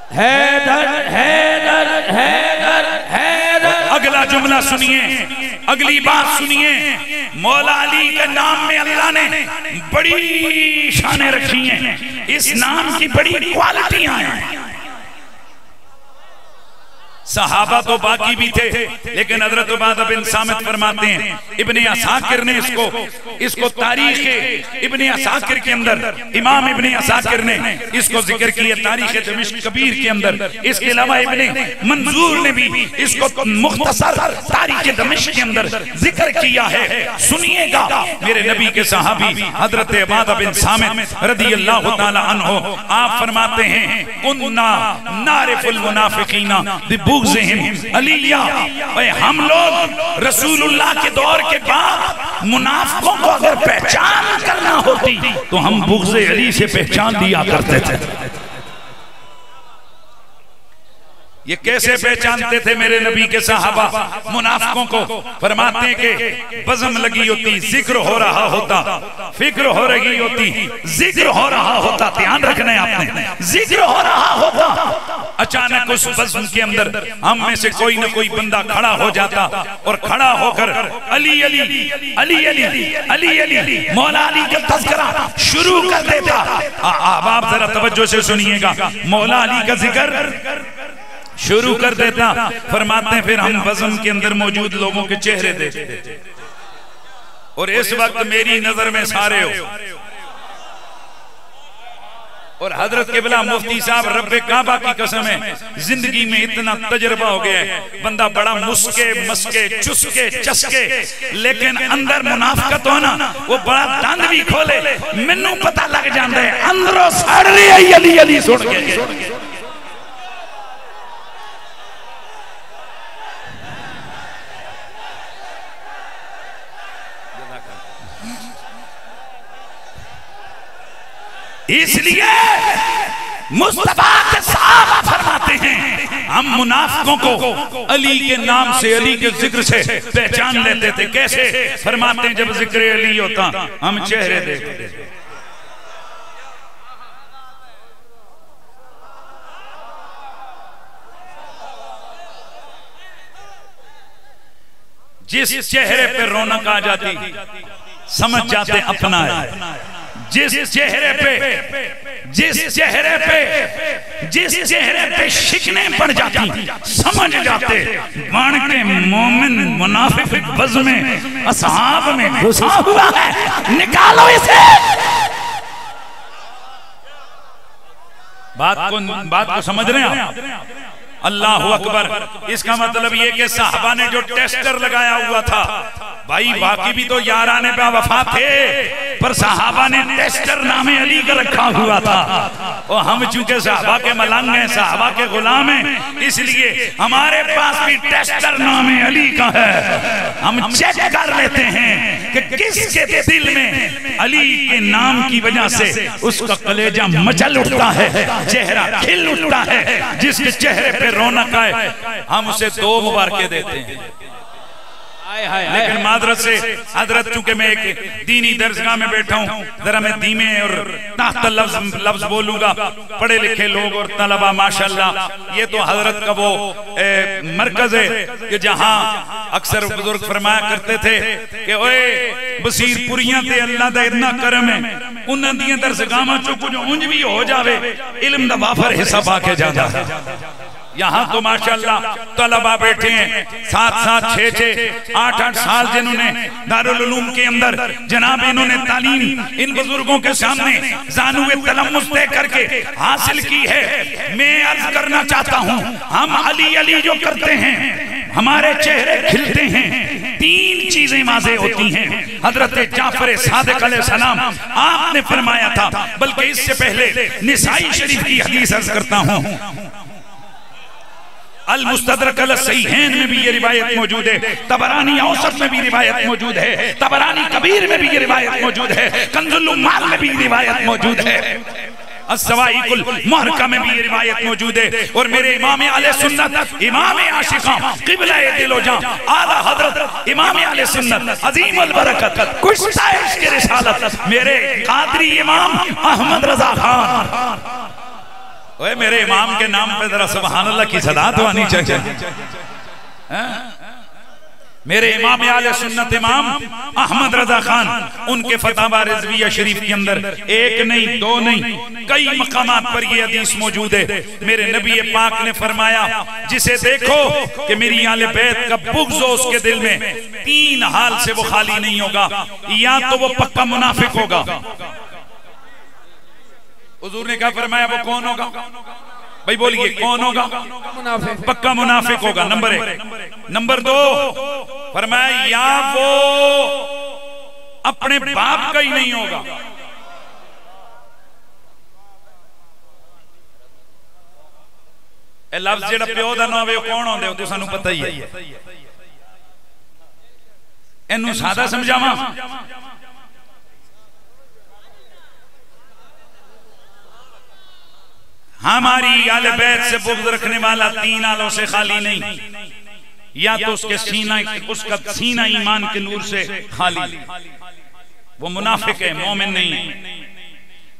حیدر حیدر حیدر حیدر. اگلا جملہ سنیے، اگلی بات سنیے. مولا علی کے نام میں اللہ نے بڑی شانیں رکھی ہیں، اس نام کی بڑی کوالٹیاں ہیں. صحابہ تو باقی بھی تھے، لیکن حضرت عبادہ بن صامت فرماتے ہیں ابن عساکر نے اس کو تاریخ ابن عساکر کے اندر، امام ابن عساکر نے اس کو ذکر کیا تاریخ دمشق کبیر کے اندر. اس کے علاوہ ابن منظور نے بھی اس کو مختصر تاریخ دمشق کے اندر ذکر کیا ہے. سنیے گا میرے نبی کے صحابی حضرت عبادہ بن صامت رضی اللہ تعالی عنہ، آپ فرماتے ہیں کننا نعرف المنافقین علیہ، ہم لوگ رسول اللہ کے دور کے بعد منافقوں کو اگر پہچان کرنا ہوتی تو ہم بغض علی سے پہچان لیا کرتے تھے. یہ کیسے پہچانتے تھے میرے نبی کے صحابہ منافقوں کو؟ فرماتے ہیں کہ بزم لگی ہوتی، ذکر ہو رہا ہوتا، فکر ہو رہی ہوتی، ذکر ہو رہا ہوتا، دھیان رکھنا ہے آپ نے، ذکر ہو رہا ہوتا، اچانک اس بزم کے اندر ہم میں سے کوئی نہ کوئی بندہ کھڑا ہو جاتا اور کھڑا ہو کر علی علی علی علی علی علی مولا علی کا تذکرہ شروع کر دیتا. آپ ذرا توجہ سے سنیے گا، مولا علی کا ذکر شروع کر دیتا. فرماتے ہیں پھر ہم بزم کے اندر موجود لوگوں کے چہرے دیکھتے اور اس وقت میری نظر میں سارے ہو، اور حضرت قبلہ مفتی صاحب رب کعبہ کی قسم ہے زندگی میں اتنا تجربہ ہو گیا ہے، بندہ بڑا مسکے مسکے چسکے چسکے، لیکن اندر منافقت ہونا، وہ بڑا دند بھی کھولے منوں پتہ لگ جاندے ہے اندروں سڑ رہی ہے علی علی سن کے. اس لیے مصطفیٰ کے صحابہ فرماتے ہیں ہم منافقوں کو علی کے نام سے، علی کے ذکر سے پہچان لیتے تھے. کیسے؟ فرماتے ہیں جب ذکر علی ہوتا ہم چہرے دیکھتے تھے. جس چہرے پہ رونق آ جاتی سمجھ جاتے اپنا ہے، جس چہرے پہ شکنیں پڑ جاتی سمجھ جاتے بان کے مومن منافق بزم میں اصحاب میں گھسا ہوا ہے، نکالو اسے. بات کو سمجھ رہے ہیں آپ؟ اللہ اکبر. اس کا مطلب یہ کہ صحابہ نے جو ٹیسٹر لگایا ہوا تھا، بھائی باقی بھی تو یاران با وفا تھے، پر صحابہ نے ٹیسٹر نام علی کا رکھا ہوا تھا. اور ہم چونکہ صحابہ کے ملنگ ہیں، صحابہ کے غلام ہیں، اس لیے ہمارے پاس بھی ٹیسٹر نام علی کا ہے. ہم چیک کر لیتے ہیں کہ کس کے دل میں علی کے نام کی وجہ سے اس کا کلیجہ مچل اٹھتا ہے، چہرہ کھل اٹھتا ہے. جس کے چہرے پہ رونق آئے ہم اسے 2 مبارکیں دیتے ہیں. لیکن معذرت سے حضرت چونکہ میں ایک دینی درسگاہ میں بیٹھا ہوں، ذرا میں دھیمے اور تحت لفظ بولوں گا. پڑھے لکھے لوگ اور طلبہ ماشاءاللہ، یہ تو حضرت کا وہ مرکز ہے کہ جہاں اکثر بزرگ فرمایا کرتے تھے کہ اوے بصیر پوریاں تے اللہ دا اتنا کرم ہے، انہاں دیاں درسگاہ میں جو کچھ اونج بھی ہو جاوے علم دا وافر حصہ پا کے جاتا ہے. یہاں تو ماشاءاللہ طلبہ بیٹھے ہیں 7-7 6-6 8-8 سال جنہوں نے دارالعلوم کے اندر جناب انہوں نے تعلیم ان بزرگوں کے سامنے زانوِ تلمس طے کر کے حاصل کی ہے. میں عرض کرنا چاہتا ہوں ہم علی علی جو کرتے ہیں ہمارے چہرے کھلتے ہیں، 3 چیزیں واضح ہوتی ہیں. حضرت جعفر صادق علیہ السلام آپ نے فرمایا تھا، بلکہ اس سے پہلے نسائی شریف کی حدیث عرض کرتا ہوں، المستدرک الصحیحین میں بھی یہ روایت موجود ہے، طبرانی اوسط میں بھی روایت موجود ہے، طبرانی کبیر میں بھی یہ روایت موجود ہے، کنز العمال میں بھی روایت موجود ہے، السوائق المحرقہ میں بھی یہ روایت موجود ہے. اور میرے امام اہل سنت، امام عاشقاں، قبلہ دل و جاں، اعلیٰ حضرت امام اہل سنت عظیم البرکت کشتہ عشق رسالت میرے قادری امام احمد رضا خان اوے میرے امام کے نام پہ ذرا سبحان اللہ کی صدا تو آنی چاہیے. میرے امام اہل سنت امام احمد رضا خان ان کے فتاوی رضویہ شریف کے اندر ایک نہیں دو نہیں کئی مقامات پر یہ حدیث موجود ہے. میرے نبی پاک نے فرمایا جسے دیکھو کہ میری اہل بیت کا بغض ہو اس کے دل میں 3 حال سے وہ خالی نہیں ہوگا. یا تو وہ پکا منافق ہوگا. حضور نے کہا فرمایا وہ کون ہوگا؟ بھائی بولیے کون ہوگا؟ پکا منافق ہوگا نمبر 1. نمبر 2 فرمایا یا وہ اپنے باپ کا ہی نہیں ہوگا. اے لفظ جڑا پیو دا نہ ہوے او کون ہوندے او تے سانو پتہ ہی ہے. اینو سادہ سمجھاواں. ہماری اہل بیت سے بغض رکھنے والا 3 حالوں سے خالی نہیں. یا تو اس کا سینہ ایمان کے نور سے خالی، وہ منافق ہے مومن نہیں.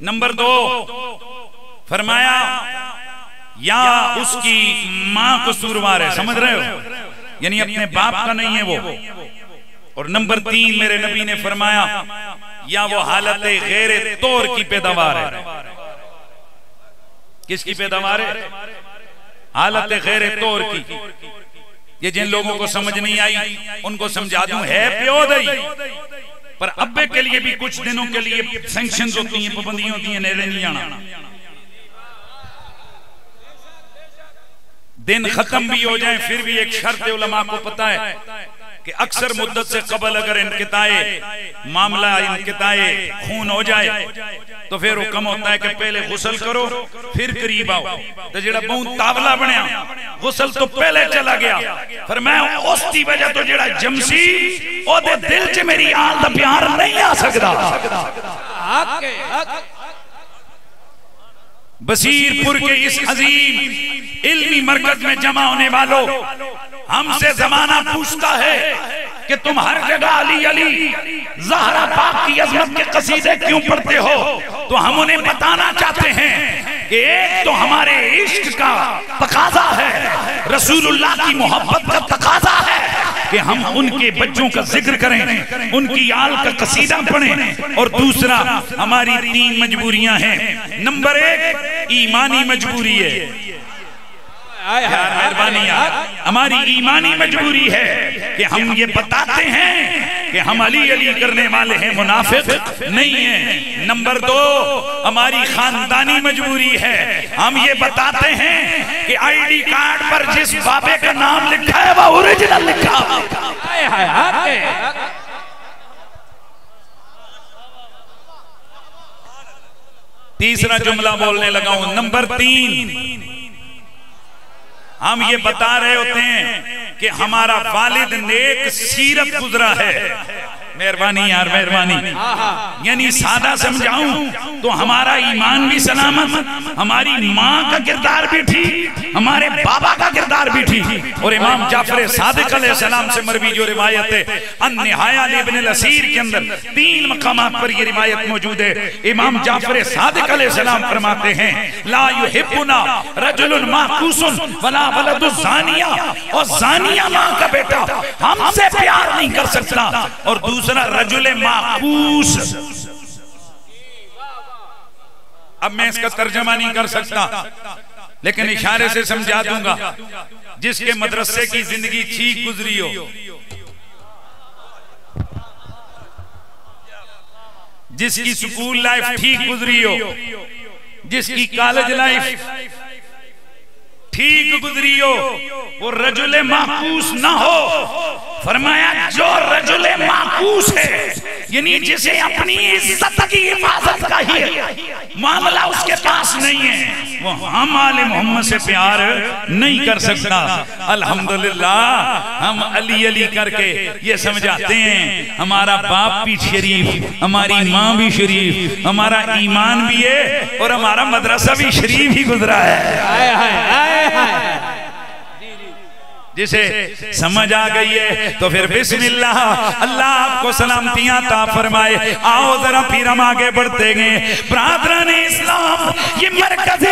نمبر 2 فرمایا یا اس کی ماں قصوروار ہے. سمجھ رہے ہو؟ یعنی اپنے باپ کا نہیں ہے وہ. اور نمبر 3 میرے نبی نے فرمایا یا وہ حالت غیر طور کی پیداوار ہے. کس کی پیداوار ہے؟ حالت غیر طور کی. یہ جن لوگوں کو سمجھ نہیں آئی ان کو سمجھا دوں ہے پیو دئی، پر ابے کے لیے بھی کچھ دنوں کے لیے سینکشنز ہوتی ہیں، پابندیاں ہوتی ہیں، نیرے نہیں آنا. دن ختم بھی ہو جائیں پھر بھی ایک شرط علماء کو پتا ہے کہ اکثر مدت سے قبل اگر انقطاع معاملہ انقطاع خون ہو جائے تو پھر حکم ہوتا ہے کہ پہلے غسل کرو پھر قریب آؤ. تو جڑا بہت تاولا بنیا غسل تو پہلے چلا گیا. فرمایا اس دی وجہ تو جڑا جمسی او دے دل چ میری آل دا پیار نہیں آ سکدا. بصیر پور کے اس عظیم علمی مرکز میں جمع ہونے والوں، ہم سے زمانہ پوچھتا ہے کہ تم ہر جگہ علی علی زہرا پاک کی عظمت کے قصیدے کیوں پڑھتے ہو؟ تو ہم انہیں بتانا چاہتے ہیں کہ ایک تو ہمارے عشق کا تقاضا ہے، رسول اللہ کی محبت کا تقاضا ہے کہ ہم ان کے بچوں کا ذکر کریں، ان کی آل کا قصیدہ پڑھیں. اور دوسرا ہماری 3 مجبوریاں ہیں. نمبر 1 ایمانی مجبوری ہے. ہماری ایمانی مجبوری ہے کہ ہم یہ بتاتے ہیں کہ ہم علی علی کرنے والے ہیں، منافق نہیں ہیں. نمبر 2 ہماری خاندانی مجبوری ہے، ہم یہ بتاتے ہیں کہ آئی ڈی کارڈ پر جس بابے کا نام لکھا ہے وہ اوریجنل لکھا ہے. تیسرا جملہ بولنے لگا ہوں. نمبر 3 ہم یہ بتا رہے ہوتے ہیں کہ ہمارا والد نیک سیرت گزرا ہے. مہربانی یار مہربانی. یعنی سادہ سمجھاؤں تو ہمارا ایمان بھی سلامت، ہماری ماں کا کردار بھی ٹھیک، ہمارے بابا کا کردار بھی ٹھیک. اور امام جعفر صادق علیہ السلام سے مروی جو روایت ہے النہایہ لابن الاسیر کے اندر 3 مقامات پر یہ روایت موجود ہے. امام جعفر صادق علیہ السلام فرماتے ہیں لا یحبنا رجل معکوس ولا ولد الزانیہ، اور زانیہ ماں کا بیٹا ہم سے پیار نہیں کر سکتا. اور دوسرا رجل معکوس، اب میں اس کا ترجمہ نہیں کر سکتا لیکن اشارے سے سمجھا دوں گا. جس کے مدرسے کی زندگی ٹھیک گزری ہو، جس کی سکول لائف ٹھیک گزری ہو، جس کی کالج لائف ٹھیک گزری ہو، وہ رجل معکوس نہ ہو. فرمایا جو رجل معکوس ہے یعنی جسے اپنی عزت کی حفاظت کا ہی معاملہ اس کے پاس نہیں ہے، وہ ہم آل محمد سے پیار نہیں کر سکتا. الحمدللہ ہم علی علی کر کے یہ سمجھاتے ہیں ہمارا باپ بھی شریف، ہماری ماں بھی شریف، ہمارا ایمان بھی ہے اور ہمارا مدرسہ بھی شریف ہی گزرا ہے. جسے سمجھ آ گئی ہے تو پھر بسم اللہ، اللہ آپ کو سلامتیاں عطا فرمائے۔ آؤ ذرا پھر ہم آگے بڑھتے گئے۔ برادران اسلام، یہ مرکز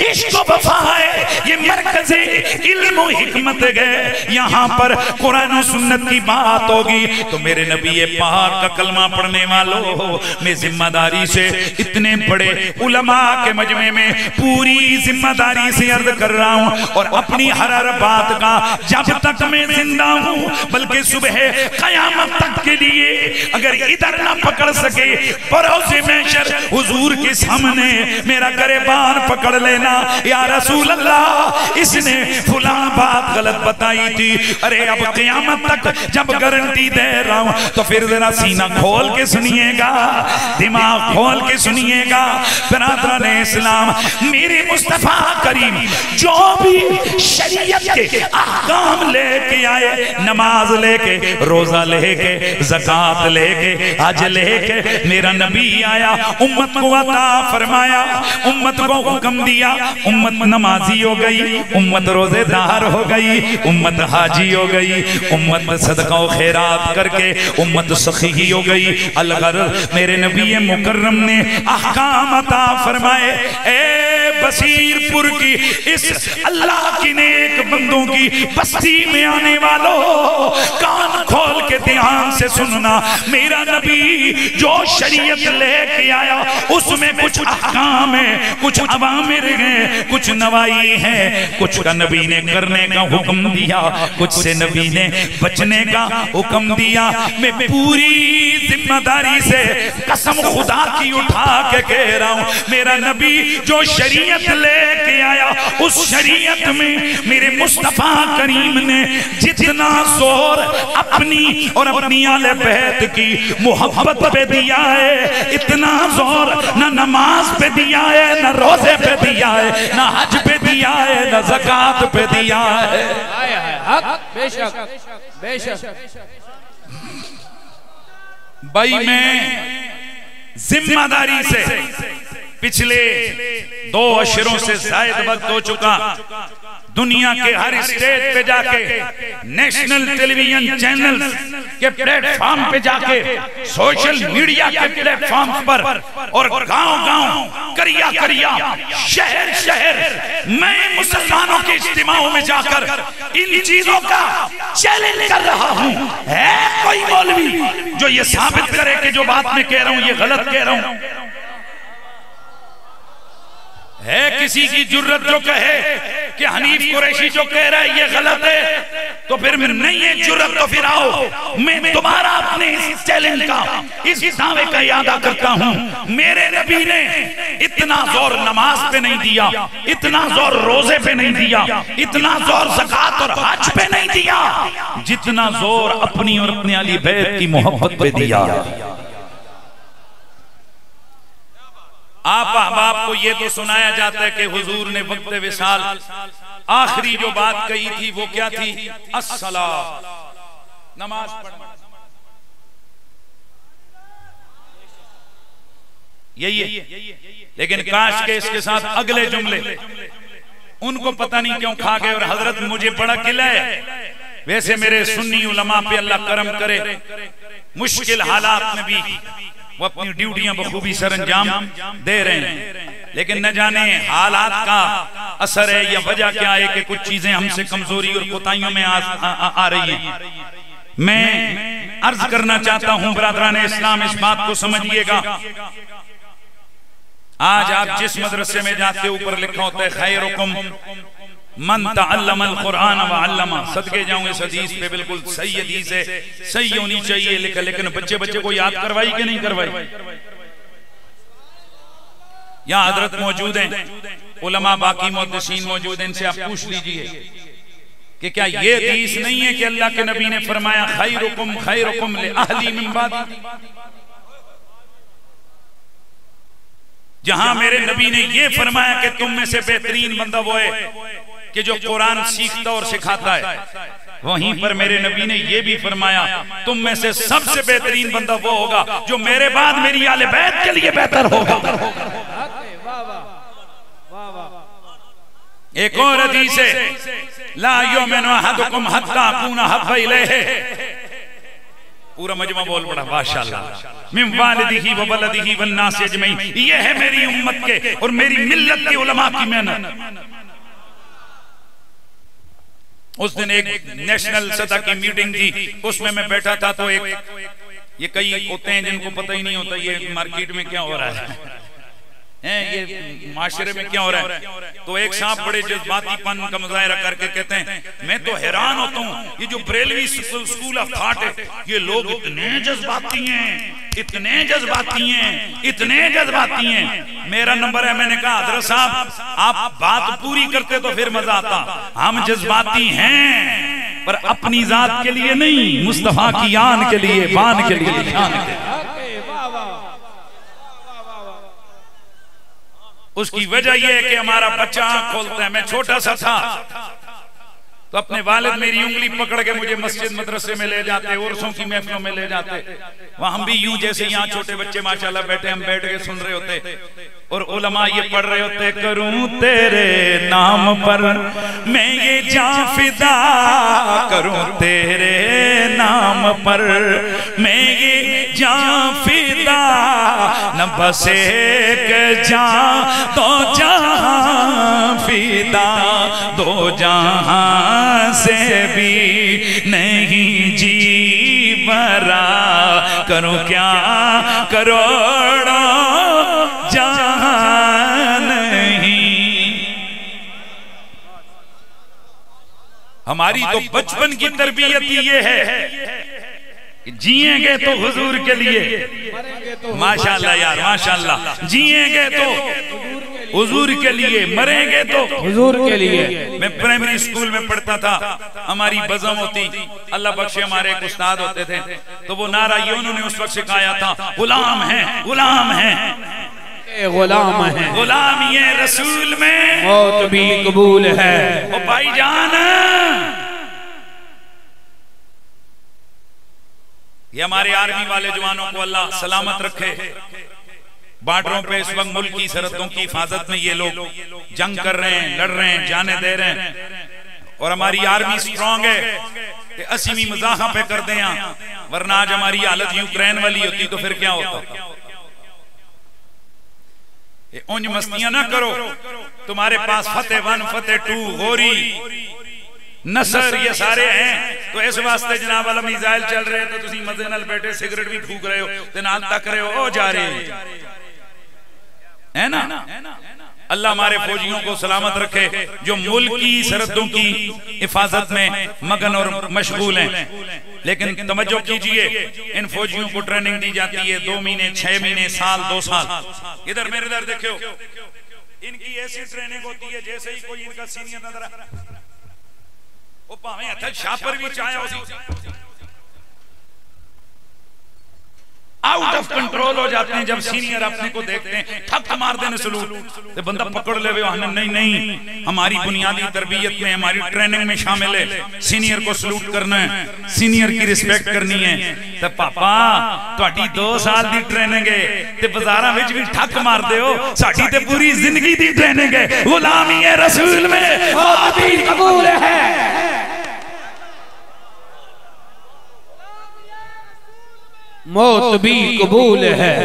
عشق و وفا ہے، یہ مرکز علم و حکمت ہے۔ یہاں پر قرآن و سنت کی بات ہوگی تو میرے نبی پاک کا کلمہ پڑھنے والوں میں ذمہ داری سے اتنے بڑے علماء کے مجمع میں پوری ذمہ داری سے عرض کر رہا ہوں، اور اپنی ہر بات کا جب تک میں زندہ ہوں بلکہ صبح قیامت تک کے لیے اگر ادھر نہ پکڑ سکے بروز محشر حضور کے سامنے میرا گریبان پکڑ لینا، یا رسول اللہ اس نے فلاں بات غلط بتائی تھی، ارے اب قیامت تک جب گارنٹی دے رہا ہوں تو پھر ذرا سینہ کھول کے سنیے گا، دماغ کھول کے سنیے گا۔ برادران اسلام، میرے مصطفیٰ کریم جو بھی شریعت کے احکام لے کے آئے، نماز لے کے، روزہ لے کے، زکاة لے کے، حج لے کے، میرا نبی آیا، امت کو عطا فرمایا، امت کو حکم دیا، امت نمازی ہو گئی، امت روزے دار ہو گئی، امت حاجی ہو گئی، امت صدقہ و خیرات کر کے امت سخی ہو گئی۔ الغرض میرے نبی مکرم نے احکام عطا فرمائے۔ اے بصیر پور کی اس اللہ کی نیک بندوں کی بستی میں آنے والوں، کان کھول کے دھیان سے سننا، میرا نبی جو شریعت لے کے آیا اس میں کچھ احکام ہیں، کچھ اوامر ہیں، کچھ نوائی ہیں، کچھ کا نبی نے کرنے کا حکم دیا، کچھ سے نبی نے بچنے کا حکم دیا۔ میں پوری ذمہ داری سے قسم خدا کی اٹھا کے کہہ رہا ہوں، میرا نبی جو شریعت لے کے آیا اس شریعت میں میرے مصطفیٰ کریم نے جتنا زور اپنی اور اپنی آل بیت کی محبت پہ دیا ہے، اتنا زور نہ نماز پہ دیا ہے، نہ روزے پہ دیا ہے، نہ حج پہ دیا ہے، نہ زکاة پہ دیا ہے۔ بے شک بے شک بھائی میں ذمہ داری سے پچھلے 2 عشروں سے زائد وقت ہو چکا، دنیا کے ہر اسٹیج پہ جا کے، نیشنل ٹیلی ویژن چینل کے پلیٹ فارم پہ جا کے، سوشل میڈیا کے پلیٹ فارم پر، اور گاؤں گاؤں، کریا کریا، شہر شہر، میں مسلمانوں کے اجتماعوں میں جا کر ان چیزوں کا چیلنج کر رہا ہوں۔ ہے کوئی مولوی جو یہ ثابت کرے کہ جو بات میں کہہ رہا ہوں یہ غلط کہہ رہا ہوں؟ ہے کسی کی جرت جو کہے کہ حنیف قریشی جو کہہ رہا ہے یہ غلط ہے؟ تو پھر نہیں ہے جرت تو پھر آؤ میں دوبارہ اپنے اس چیلنج کا، اس دعوے کا اعادہ کرتا ہوں۔ میرے نبی نے اتنا زور نماز پہ نہیں دیا، اتنا زور روزے پہ نہیں دیا، اتنا زور زکاة اور حج پہ نہیں دیا، جتنا زور اپنی اور اپنے اہل بیت کی محبت پہ دیا۔ آپ احباب کو یہ تو سنایا جاتا ہے کہ حضور نے وقت وصال آخری جو بات کہی تھی وہ کیا تھی؟ الصلاۃ، نماز پڑھنا۔ یہی ہے، لیکن کاش کے اس کے ساتھ اگلے جملے ان کو پتہ نہیں کیوں کھا گئے، اور حضرت مجھے بڑا قلع ہے۔ ویسے میرے سنی علماء پہ اللہ کرم کرے، مشکل حالات میں بھی وہ اپنی ڈیوٹیاں بخوبی سر انجام دے رہے ہیں، لیکن نہ جانے حالات کا اثر ہے یا وجہ کیا ہے کہ کچھ چیزیں ہم سے کمزوری اور کوتاہیوں میں آ رہی ہیں۔ میں عرض کرنا چاہتا ہوں برادران اسلام، اس بات کو سمجھئے گا، آج آپ جس مدرسے میں جاتے اوپر لکھا ہوتا ہے خیرکم من تعلم القرآن وعلمہ، صدقے جاؤں اس حدیث پہ بالکل صحیح حدیث ہے، صحیح ہونی چاہیے، لیکن بچے کو یاد کروائی کہ نہیں کروائی؟ یہاں حضرت موجود ہیں، علماء باقی محدثین موجود ہیں، ان سے آپ پوچھ لیجئے کہ کیا یہ حدیث نہیں ہے کہ اللہ کے نبی نے فرمایا خیرکم خیرکم لأہلی من بعد؟ جہاں میرے نبی نے یہ فرمایا کہ تم میں سے بہترین بندہ وہ ہے کہ جو قرآن سیکھتا اور سکھاتا ہے، وہیں پر میرے نبی نے یہ بھی فرمایا تم میں سے سب سے بہترین بندہ وہ ہوگا جو میرے بعد میری آل بیت کے لیے بہتر ہوگا۔ ایک اور حدیث ہے لا یؤمن احدکم حتی اکون احب الیہ، پورا مجمع بول پڑا ماشاءاللہ، من والدہ و ولدہ والناس اجمعین، یہ ہے میری امت کے اور میری ملت کے علماء کی محنت۔ اس دن ایک نیشنل سطح کی میٹنگ تھی، اس میں بیٹھا تھا تو ایک، یہ کئی ہوتے ہیں جن کو پتہ ہی نہیں ہوتا یہ مارکیٹ میں کیا ہو رہا ہے، یہ معاشرے میں کیا ہو رہا ہے، تو ایک صاحب بڑے جذباتی پن کا مظاہرہ کر کے کہتے ہیں میں تو حیران ہوتا ہوں یہ جو بریلوی سکول آف تھاٹ ہے، یہ لوگ اتنے جذباتی ہیں، اتنے جذباتی ہیں، اتنے جذباتی ہیں۔ میرا نمبر ہے، میں نے کہا حضرت صاحب آپ بات پوری کرتے تو پھر مزہ آتا، ہم جذباتی ہیں پر اپنی ذات کے لیے نہیں، مصطفیٰ کی آن کے لیے، بان کے لیے، شان کے لیے۔ اس کی وجہ یہ ہے کہ ہمارا بچہ آنکھ کھولتا ہے۔ میں چھوٹا سا تھا تو اپنے والد میری انگلی پکڑ کے مجھے مسجد مدرسے میں لے جاتے، عرسوں کی محفلوں میں لے جاتے، وہاں ہم بھی یوں جیسے یہاں چھوٹے بچے ماشاءاللہ بیٹھے، ہم بیٹھ کے سن رہے ہوتے اور علماء یہ پڑھ رہے ہوتے، کروں تیرے نام پر میں یہ جان فدا، کروں تیرے نام پر میں یہ جان فدا، نہ بس ایک جان دو جہاں فدا، دو جہاں سے بھی نہیں جی برا، کروں کیا کروڑوں جہاں نہیں۔ ہماری تو بچپن کی تربیت یہ ہے، جیئیں گے تو حضور کے لیے، ماشاءاللہ یار ماشاءاللہ، جیئیں گے تو حضور کے لیے، مریں گے تو حضور کے لیے۔ میں پرائمری سکول میں پڑھتا تھا، ہماری بزم ہوتی، اللہ بخشے ہمارے ایک استاد ہوتے تھے، تو وہ نعرہ یہ انہوں نے اس وقت سکھایا تھا، غلام ہیں غلام ہیں غلام ہیں، غلام یہ رسول میں موت بھی قبول ہے۔ او بھائی جان، یہ ہمارے آرمی والے جوانوں کو اللہ سلامت رکھے، بارڈروں پہ اس وقت ملک کی سرحدوں کی حفاظت میں یہ لوگ جنگ کر رہے ہیں، لڑ رہے ہیں، جانے دے رہے ہیں، اور ہماری آرمی سٹرونگ ہے کہ 80ویں مزاحہ پہ کر دیں، ورنہ آج ہماری حالت یوکرین والی ہوتی تو پھر کیا ہوتا۔ اونج مستیاں نہ کرو، تمہارے پاس فتح 1 فتح 2 غوری نصر یہ سارے ہیں، تو اس واسطے جناب والا میزائل چل رہے ہیں تو تسی مزے نال بیٹھے سگریٹ بھی پھوک رہے ہو تے نال تک رہے ہو، او جا رہے ہے نا۔ اللہ ہمارے فوجیوں کو سلامت رکھے جو ملک کی سرحدوں کی حفاظت میں مگن اور مشغول ہیں، لیکن توجہ کیجئے، ان فوجیوں کو ٹریننگ دی جاتی ہے 2 مہینے 6 مہینے سال 2 سال۔ ادھر میرے ادھر دیکھو، ان کی ایسی ٹریننگ ہوتی ہے جیسے ہی کوئی ان کا سینئر نظر وہ پاویں ہتھ شاپر بھی چاہے اسی آؤٹ آف کنٹرول ہو جاتے ہیں جب سینئر اپنے کو دیکھتے ہیں، ٹھک مار دینے سلوٹ تے بندہ پکڑ لے وے، نہیں نہیں، ہماری بنیادی تربیت میں ہماری ٹریننگ میں شامل ہے سینئر کو سلوٹ کرنا ہے، سینئر کی رسپیکٹ کرنی ہے۔ تے پاپا تہاڈی 2 سال دی ٹریننگ ہے تے بازاراں وچ بھی ٹھک مار دے ہو، ساڈی تے پوری زندگی دی ٹریننگ ہے، غلامی رسول میں موت بھی قبول ہے۔ موت بھی قبول ہے۔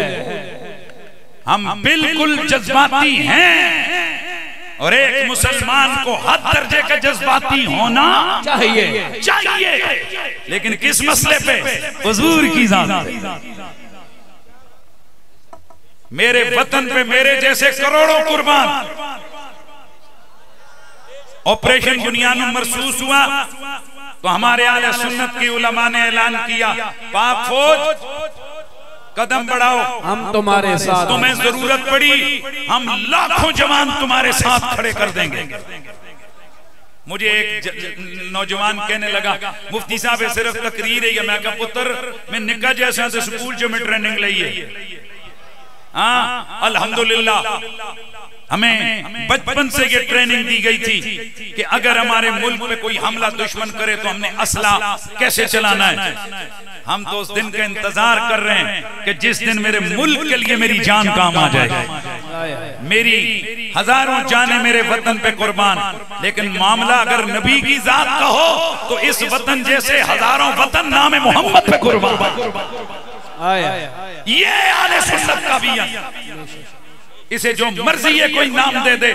ہم بالکل جذباتی ہیں اور ایک مسلمان کو حد درجے کا جذباتی ہونا چاہیے، لیکن کس مسئلے پہ؟ حضور کی ذات پہ۔ میرے وطن پہ میرے جیسے کروڑوں قربان، آپریشن بنیان مرصوص ہوا تو ہمارے اہل سنت کی علماء نے اعلان کیا، پاک فوج قدم بڑھاؤ، ہم تمہارے ساتھ، تمہیں ضرورت پڑی ہم لاکھوں جوان تمہارے ساتھ کھڑے کر دیں گے۔ مجھے ایک نوجوان کہنے لگا، مفتی صاحب صرف تقریر ہے، میں کہا پتر میں نکا جیسا سے سکول جو میں ٹریننگ لئی ہے، الحمدللہ ہمیں بچپن سے یہ ٹریننگ دی گئی تھی کہ اگر ہمارے ملک پہ کوئی حملہ دشمن کرے تو ہم نے اسلحہ کیسے چلانا ہے۔ ہم تو اس دن کا انتظار کر رہے ہیں کہ جس دن میرے ملک کے لیے میری جان کام آ جائے۔ میری ہزاروں جانیں میرے وطن پہ قربان، لیکن معاملہ اگر نبی کی ذات کا ہو تو اس وطن جیسے ہزاروں وطن نام محمد پہ قربان۔ یہ اہل سنت کا بھی ہے، اسے جو مرضی ہے کوئی نام دے دے،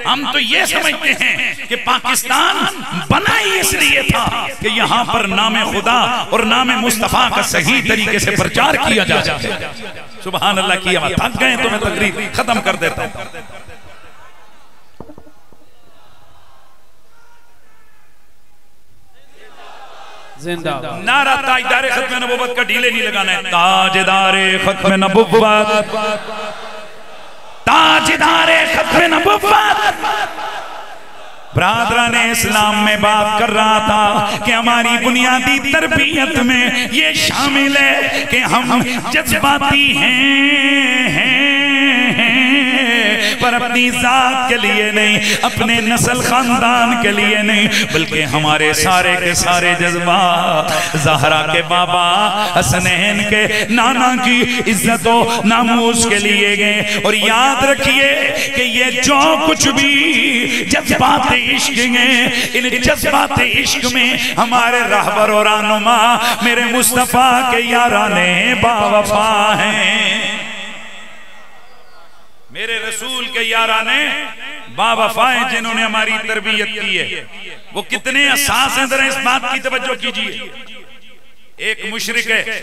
ہم تو یہ سمجھتے ہیں کہ پاکستان بنا ہی اس لیے تھا کہ یہاں پر نام خدا اور نام مصطفیٰ کا صحیح طریقے سے پرچار کیا جا سکے۔ سبحان اللہ کی آواز، تھک گئے تو میں تقریر ختم کر دیتا ہوں۔ نعرہ تاجدار ختم نبوت کا ڈھیلے نہیں لگانا ہے، تاجدار ختم نبوت، تاجدار ختم نبوت۔ برادران اسلام میں بات کر رہا تھا کہ ہماری بنیادی تربیت میں یہ شامل ہے کہ ہم جذباتی ہیں پر اپنی ذات کے لیے نہیں، اپنے نسل خاندان کے لیے نہیں، بلکہ ہمارے سارے کے سارے جذبات زہرا کے بابا حسنین کے نانا کی عزت و ناموس کے لیے گئے۔ اور یاد رکھیے کہ یہ جو کچھ بھی جذبات عشق ہیں، ان جذبات عشق میں ہمارے رہبر اور رہنما میرے مصطفیٰ کے یاران باوفا ہیں، میرے رسول کے یاران باوفا ہیں جنہوں نے ہماری تربیت کی ہے۔ وہ کتنے اساس ہیں، ذرا اس بات کی توجہ کیجئے۔ ایک مشرک ہے،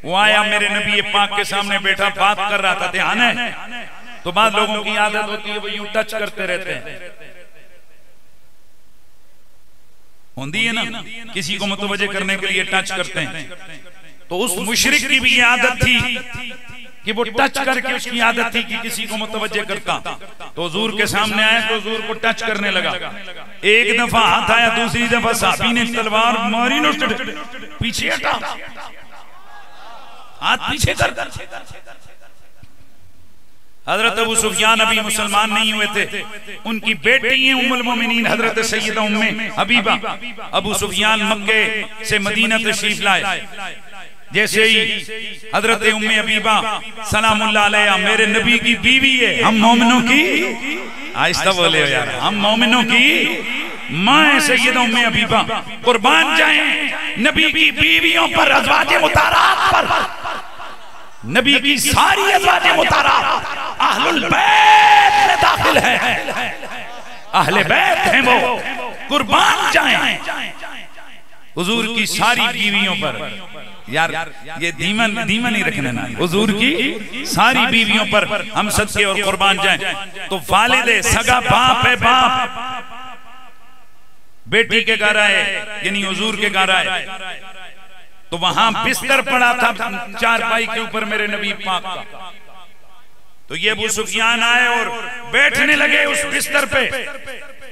وہ آیا میرے نبی پاک کے سامنے بیٹھا بات کر رہا تھا، دھیان ہے تو بعض لوگوں کی عادت ہوتی ہے وہ یوں ٹچ کرتے رہتے ہیں، ہوندی ہے نا، کسی کو متوجہ کرنے کے لیے ٹچ کرتے ہیں۔ تو اس مشرک کی بھی یہ عادت تھی کہ وہ ٹچ کر کے، اس کی عادت تھی کہ کسی کو متوجہ کرتا، تو حضور کے سامنے آئے تو حضور کو ٹچ کرنے لگا۔ ایک دفعہ ہاتھ آیا، دوسری دفعہ صحابی نے تلوار ماری، پیچھے ہٹا، ہاتھ پیچھے کر۔ حضرت ابو سفیان ابھی مسلمان نہیں ہوئے تھے، ان کی بیٹی ہیں ام المومنین حضرت سیدہ ام حبیبہ۔ ابو سفیان مکے سے مدینہ تشریف لائے، جیسے ہی حضرت ام حبیبہ سلام اللہ علیہ میرے نبی کی بیوی ہے، ہم مومنوں کی، آہستہ بولے ہو یار، ہم مومنوں کی ماں سیدہ ام حبیبہ، قربان جائیں نبی کی بیویوں پر، ازواج مطہرات پر، نبی کی ساری ازواج مطہرات اہل البیت میں داخل ہے، اہل بیت ہیں وہ، قربان جائیں حضور کی ساری بیویوں پر۔ یار یہ دیمن نہیں رکھنے نا، حضور کی ساری بیویوں پر ہم صدقے اور قربان جائیں۔ تو والد سگا باپ ہے، باپ بیٹی کے گھر آئے، یعنی حضور کے گھر آئے، تو وہاں بستر پڑا تھا چارپائی کے اوپر میرے نبی پاک کا، تو یہ ابو سفیان آئے اور بیٹھنے لگے اس بستر پہ۔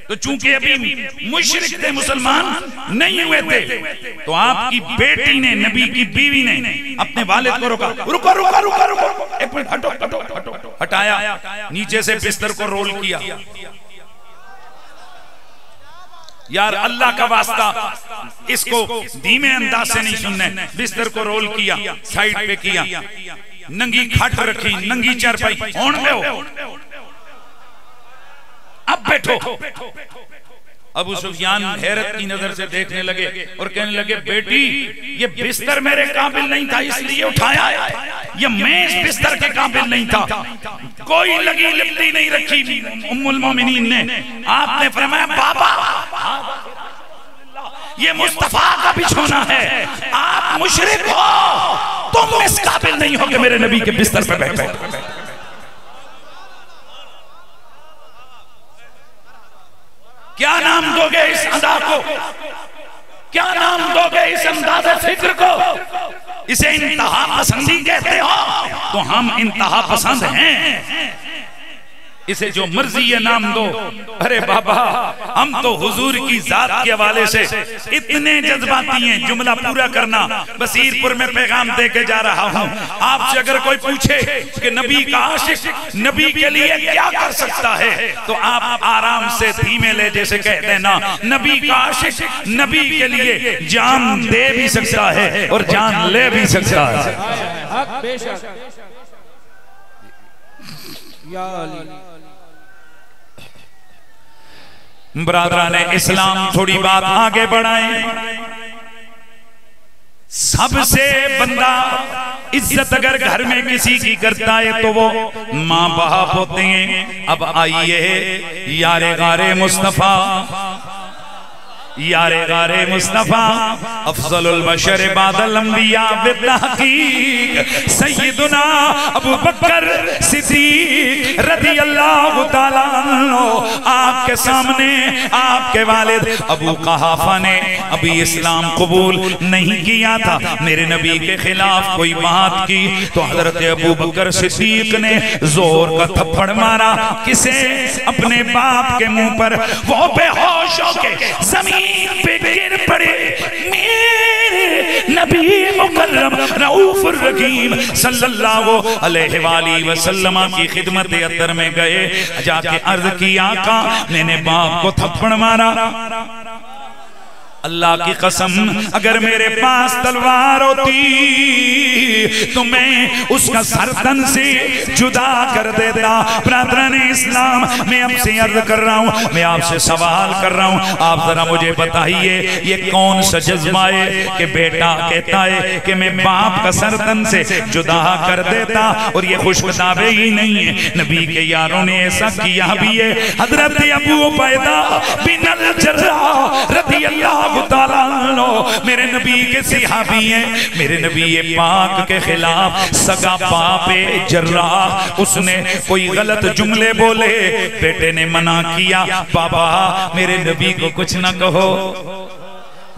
تو چونکہ ابھی مشرک تھے، مسلمان نہیں ہوئے تھے، تو آپ کی بیٹی نے، نبی کی بیوی نے اپنے والد کو روکا، رکو رکو رکو رکو، ایک منٹ ہٹو ہٹو ہٹو، ہٹایا، نیچے سے بستر کو رول کیا۔ یار اللہ کا واسطہ اس کو دھیمے انداز سے نہیں سننے، بستر کو رول کیا، سائیڈ پہ کیا، ننگی کھٹ رکھی، ننگی چارپائی، اون پہ ہو، اب بیٹھو۔ ابو سفیان حیرت کی نظر سے دیکھنے لگے اور کہنے لگے، بیٹی یہ بستر میرے قابل نہیں تھا اس لیے اٹھایا، یہ میں اس بستر کے قابل نہیں تھا، کوئی لگی لپٹی نہیں رکھی ام المومنین نے۔ آپ نے فرمایا، بابا یہ مصطفیٰ کا بچھونا ہے، آپ مشرک ہو، تم اس قابل نہیں ہو کہ میرے نبی کے بستر پہ بیٹھے۔ کیا نام دو گے اس ادا کو؟ کیا نام دو گے اس انداز فکر کو؟ اسے انتہا پسندی کہتے ہو تو ہم انتہا پسند ہیں، اسے جو مرضی یہ نام دو۔ ارے بابا ہم تو حضور کی ذات کے حوالے سے اتنے جذباتی ہیں، جملہ پورا کرنا، بصیر پور میں پیغام دے کے جا رہا ہوں۔ آپ سے اگر کوئی پوچھے کہ نبی کا عاشق نبی کے لیے کیا کر سکتا ہے، تو آپ آرام سے دھیمے لہجے سے کہہ دینا، نبی کا عاشق نبی کے لیے جان دے بھی سکتا ہے اور جان لے بھی سکتا ہے۔ یا علی برادران اسلام تھوڑی بات آگے بڑھائیں. سب سے بندہ عزت اگر گھر میں کسی کی کرتا ہے تو وہ ماں باپ ہوتے ہیں. اب آئیے یار غار مصطفیٰ، یار غار مصطفیٰ افضل البشر بعد الانبیاء بالتحقیق سیدنا ابو بکر صدیق رضی اللہ تعالیٰ عنہ، آپ کے سامنے آپ کے والد ابو قحافہ نے ابھی اسلام قبول نہیں کیا تھا. میرے نبی کے خلاف کوئی بات کی تو حضرت ابو بکر صدیق نے زور کا تھپڑ مارا. کسے؟ اپنے باپ کے منہ پر. وہ بے ہوش ہو کے زمین پہ گر پڑے. میرے نبی مکرم رؤوف الرحیم صلی اللہ علیہ وآلہ وسلم کی خدمت اطہر میں گئے. جا کے عرض کی آقا میں نے باپ کو تھپڑ مارا. اللہ کی قسم اگر میرے پاس تلوار ہوتی تو میں اس کا سر تن سے جدا کر دیتا. برادران اسلام میں آپ سے عرض کر رہا ہوں، میں آپ سے سوال کر رہا ہوں، آپ ذرا مجھے بتائیے یہ کون سا جذبہ ہے کہ بیٹا کہتا ہے کہ میں باپ کا سر تن سے جدا کر دیتا؟ اور یہ خوش کتابیں ہی نہیں ہیں، نبی کے یاروں نے ایسا کیا بھی ہے. حضرت ابو عبیدہ بن الجراح رضی اللہ تعالیٰ عنہ میرے نبی کے صحابی ہیں. میرے نبی پاک کے خلاف سگا باپ جراح اس نے کوئی غلط جملے بولے، بیٹے نے منع کیا، بابا میرے نبی کو کچھ نہ کہو،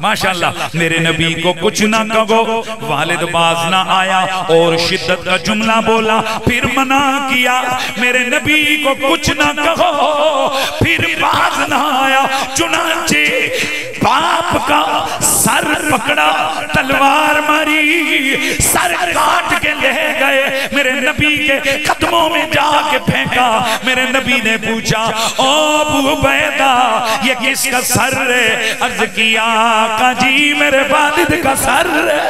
ماشاءاللہ میرے نبی کو کچھ نہ کہو. والد باز نہ آیا اور شدت کا جملہ بولا، پھر منع کیا میرے نبی کو کچھ نہ کہو، پھر باز نہ آیا. چنانچہ باپ کا سر پکڑا، تلوار ماری، سر کاٹ کے لے گئے، میرے نبی کے قدموں میں جا کے پھینکا. میرے نبی نے پوچھا او ابو عبیدہ یہ کس کا سر ہے؟ عرض کیا آقا جی میرے والد کا سر ہے،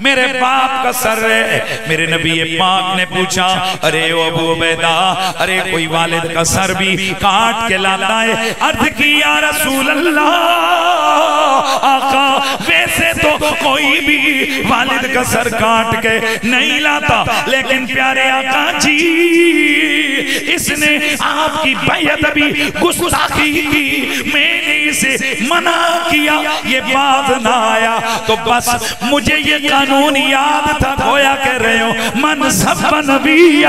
میرے باپ کا سر ہے. میرے نبی پاک نے پوچھا ارے ابو عبیدہ ارے کوئی والد کا سر بھی کاٹ کے لاتا ہے؟ عرض کی یا رسول اللہ آقا ویسے تو کوئی بھی والد کا سر کاٹ کے نہیں لاتا، لیکن پیارے آقا جی اس نے آپ کی بیعت بھی گستاخی کی، میں نے اسے منع کیا، یہ بات نہ آیا تو بس مجھے یہ قانون یاد تھا. گویا کہہ رہے ہو من سب نبی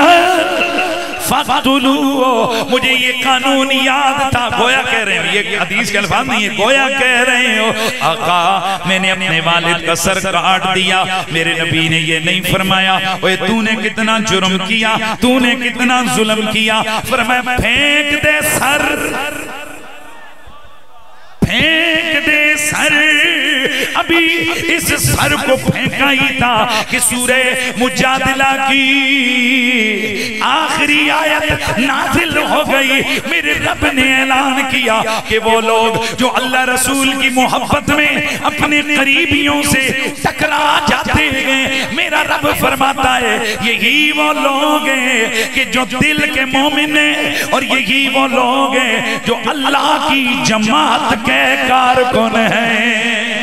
فقتلوه، مجھے یہ قانون یاد تھا. گویا کہہ رہے ہو، یہ حدیث کے الفاظ نہیں ہے، گویا کہہ رہے ہو آقا میں نے اپنے والد کا سر کاٹ دیا. میرے نبی نے یہ نہیں فرمایا اوے تو نے کتنا جرم کیا، تو نے کتنا ظلم کیا. فرمایا پھینک دے سر، پھینک دے سر. ابھی اس سر کو پھینکا ہی تھا کہ سورہ مجادلہ کی آخری آیت نازل ہو گئی. میرے رب نے اعلان کیا کہ وہ لوگ جو اللہ رسول کی محبت میں اپنے قریبیوں سے ٹکرا جاتے ہیں، میرا رب فرماتا ہے یہی وہ لوگ ہیں کہ جو دل کے مومن ہیں، اور یہی وہ لوگ ہیں جو اللہ کی جماعت کے کارکن ہیں.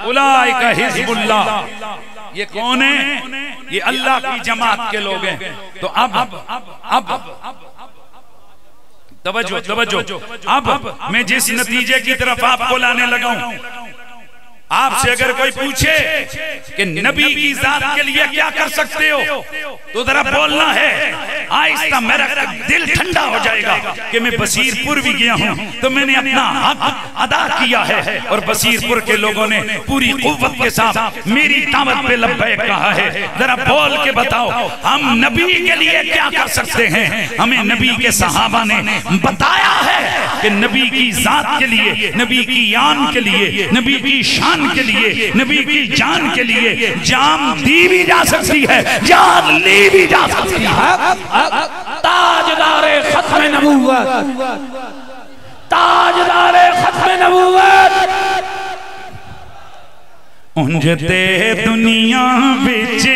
اولئک حزب اللہ، یہ کون ہے؟ یہ اللہ کی جماعت کے لوگ ہیں. تو اب توجہ اب میں جس نتیجے کی طرف آپ کو لانے لگا ہوں، آپ سے اگر کوئی پوچھے کہ نبی کی ذات کے لیے کیا کر سکتے ہو تو ذرا بولنا ہے. آہستہ میرا دل ٹھنڈا ہو جائے گا کہ میں بصیر پور بھی گیا ہوں تو میں نے اپنا حق ادا کیا ہے، اور بصیر پور کے لوگوں نے پوری قوت کے ساتھ میری دعوت پہ لبیک کہا ہے. ذرا بول کے بتاؤ ہم نبی کے لیے کیا کر سکتے ہیں؟ ہمیں نبی کے صحابہ نے بتایا ہے کہ نبی کی ذات کے لیے، نبی کی آن کے لیے، نبی کی شان کے لیے، نبی کی جان کے لیے جان دی بھی جا سکتی ہے، جان لی بھی جا سکتی ہے. تاجدار ختم نبوت، تاجدار ختم نبوت انجتے دنیا بچے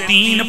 3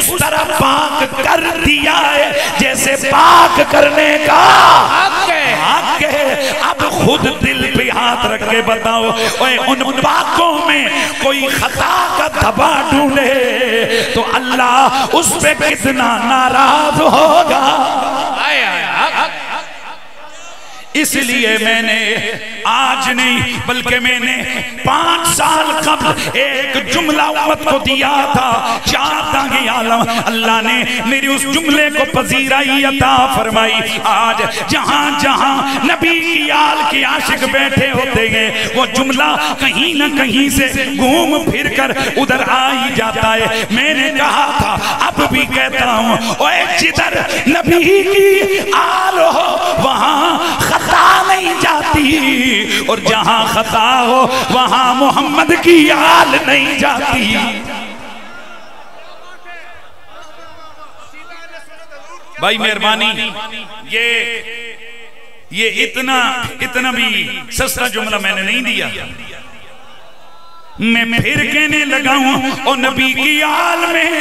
اس طرح پاک کر دیا ہے جیسے پاک کرنے کا حق ہے۔ اب خود دل پہ ہاتھ رکھ کے بتاؤ ان پاکوں میں کوئی خطا کا دھبا ڈھونڈے تو اللہ اس پہ کتنا ناراض ہوگا۔ اس لیے میں نے آج نہیں بلکہ میں نے 5 سال قبل ایک جملہ امت کو دیا تھا، چاہتا کہ عالم اللہ نے میری اس جملے کو پذیرائی عطا فرمائی۔ آج جہاں جہاں نبی کی آل کے عاشق بیٹھے ہوتے ہیں وہ جملہ کہیں نہ کہیں سے گھوم پھر کر ادھر آئی جاتا ہے۔ میں نے کہا تھا اب بھی کہتا ہوں اوے جدھر نبی کی آل ہو وہاں خطا نہیں جاتی، اور جہاں خطا ہو وہاں محمد کی آل نہیں جاتی۔ بھائی مہربانی، یہ اتنا بھی سستا جملہ میں نے نہیں دیا۔ میں پھر کہنے لگا ہوں اور نبی کی آل میں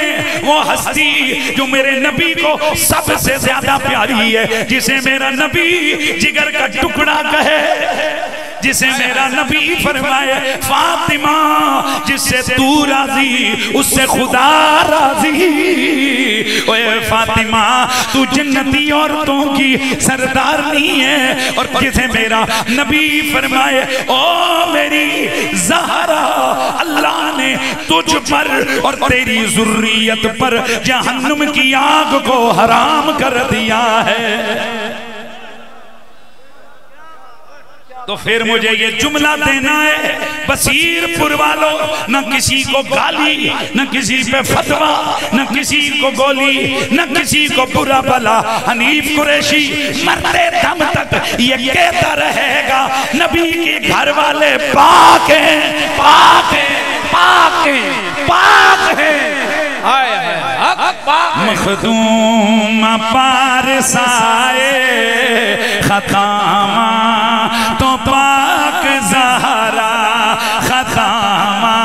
وہ ہستی جو میرے نبی کو سب سے زیادہ پیاری ہے، جسے میرا نبی جگر کا ٹکڑا کہے، جسے میرا نبی فرمائے فاطمہ جس سے تو راضی اس سے خدا راضی۔ اے فاطمہ تو جنتی عورتوں کی سردارنی ہے، اور جسے میرا نبی فرمائے او میری زہرا اللہ نے تجھ پر اور تیری ذریت پر جہنم کی آگ کو حرام کر دیا ہے۔ تو پھر مجھے یہ جملہ دینا ہے بصیر پور والوں، نہ کسی کو گالی، نہ کسی پہ فتوہ، نہ کسی کو گولی، نہ کسی کو برا بلا۔ حنیف قریشی مرتے دم تک یہ کہتا رہے گا نبی کے گھر والے پاک ہیں، پاک ہیں، پاک ہیں، پاک ہیں۔ مخدوم پارسائے ختامہ تو پاک زہرا، ختامہ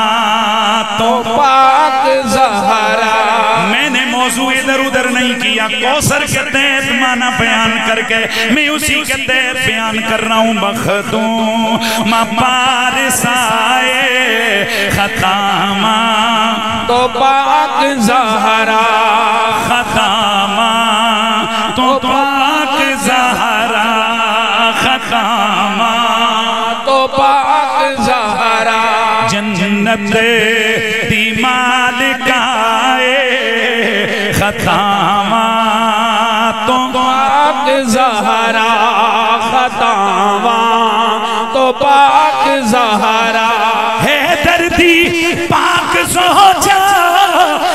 تو پاک زہرا۔ میں نے موضوع ادھر ادھر نہیں کیا، کوثر کے تحت معنی بیان کر کے میں اسی کے تحت بیان کر رہا ہوں۔ مخدوم پارسائے ختامہ تو پاک زہرا، ختامہ تو پاک زہرا، ختامہ تو پاک زہرا۔ جنت دی مالکائے ختامہ تو پاک زہرا، ختامہ تو پاک زہرا۔ ہے دردی پاک سوچا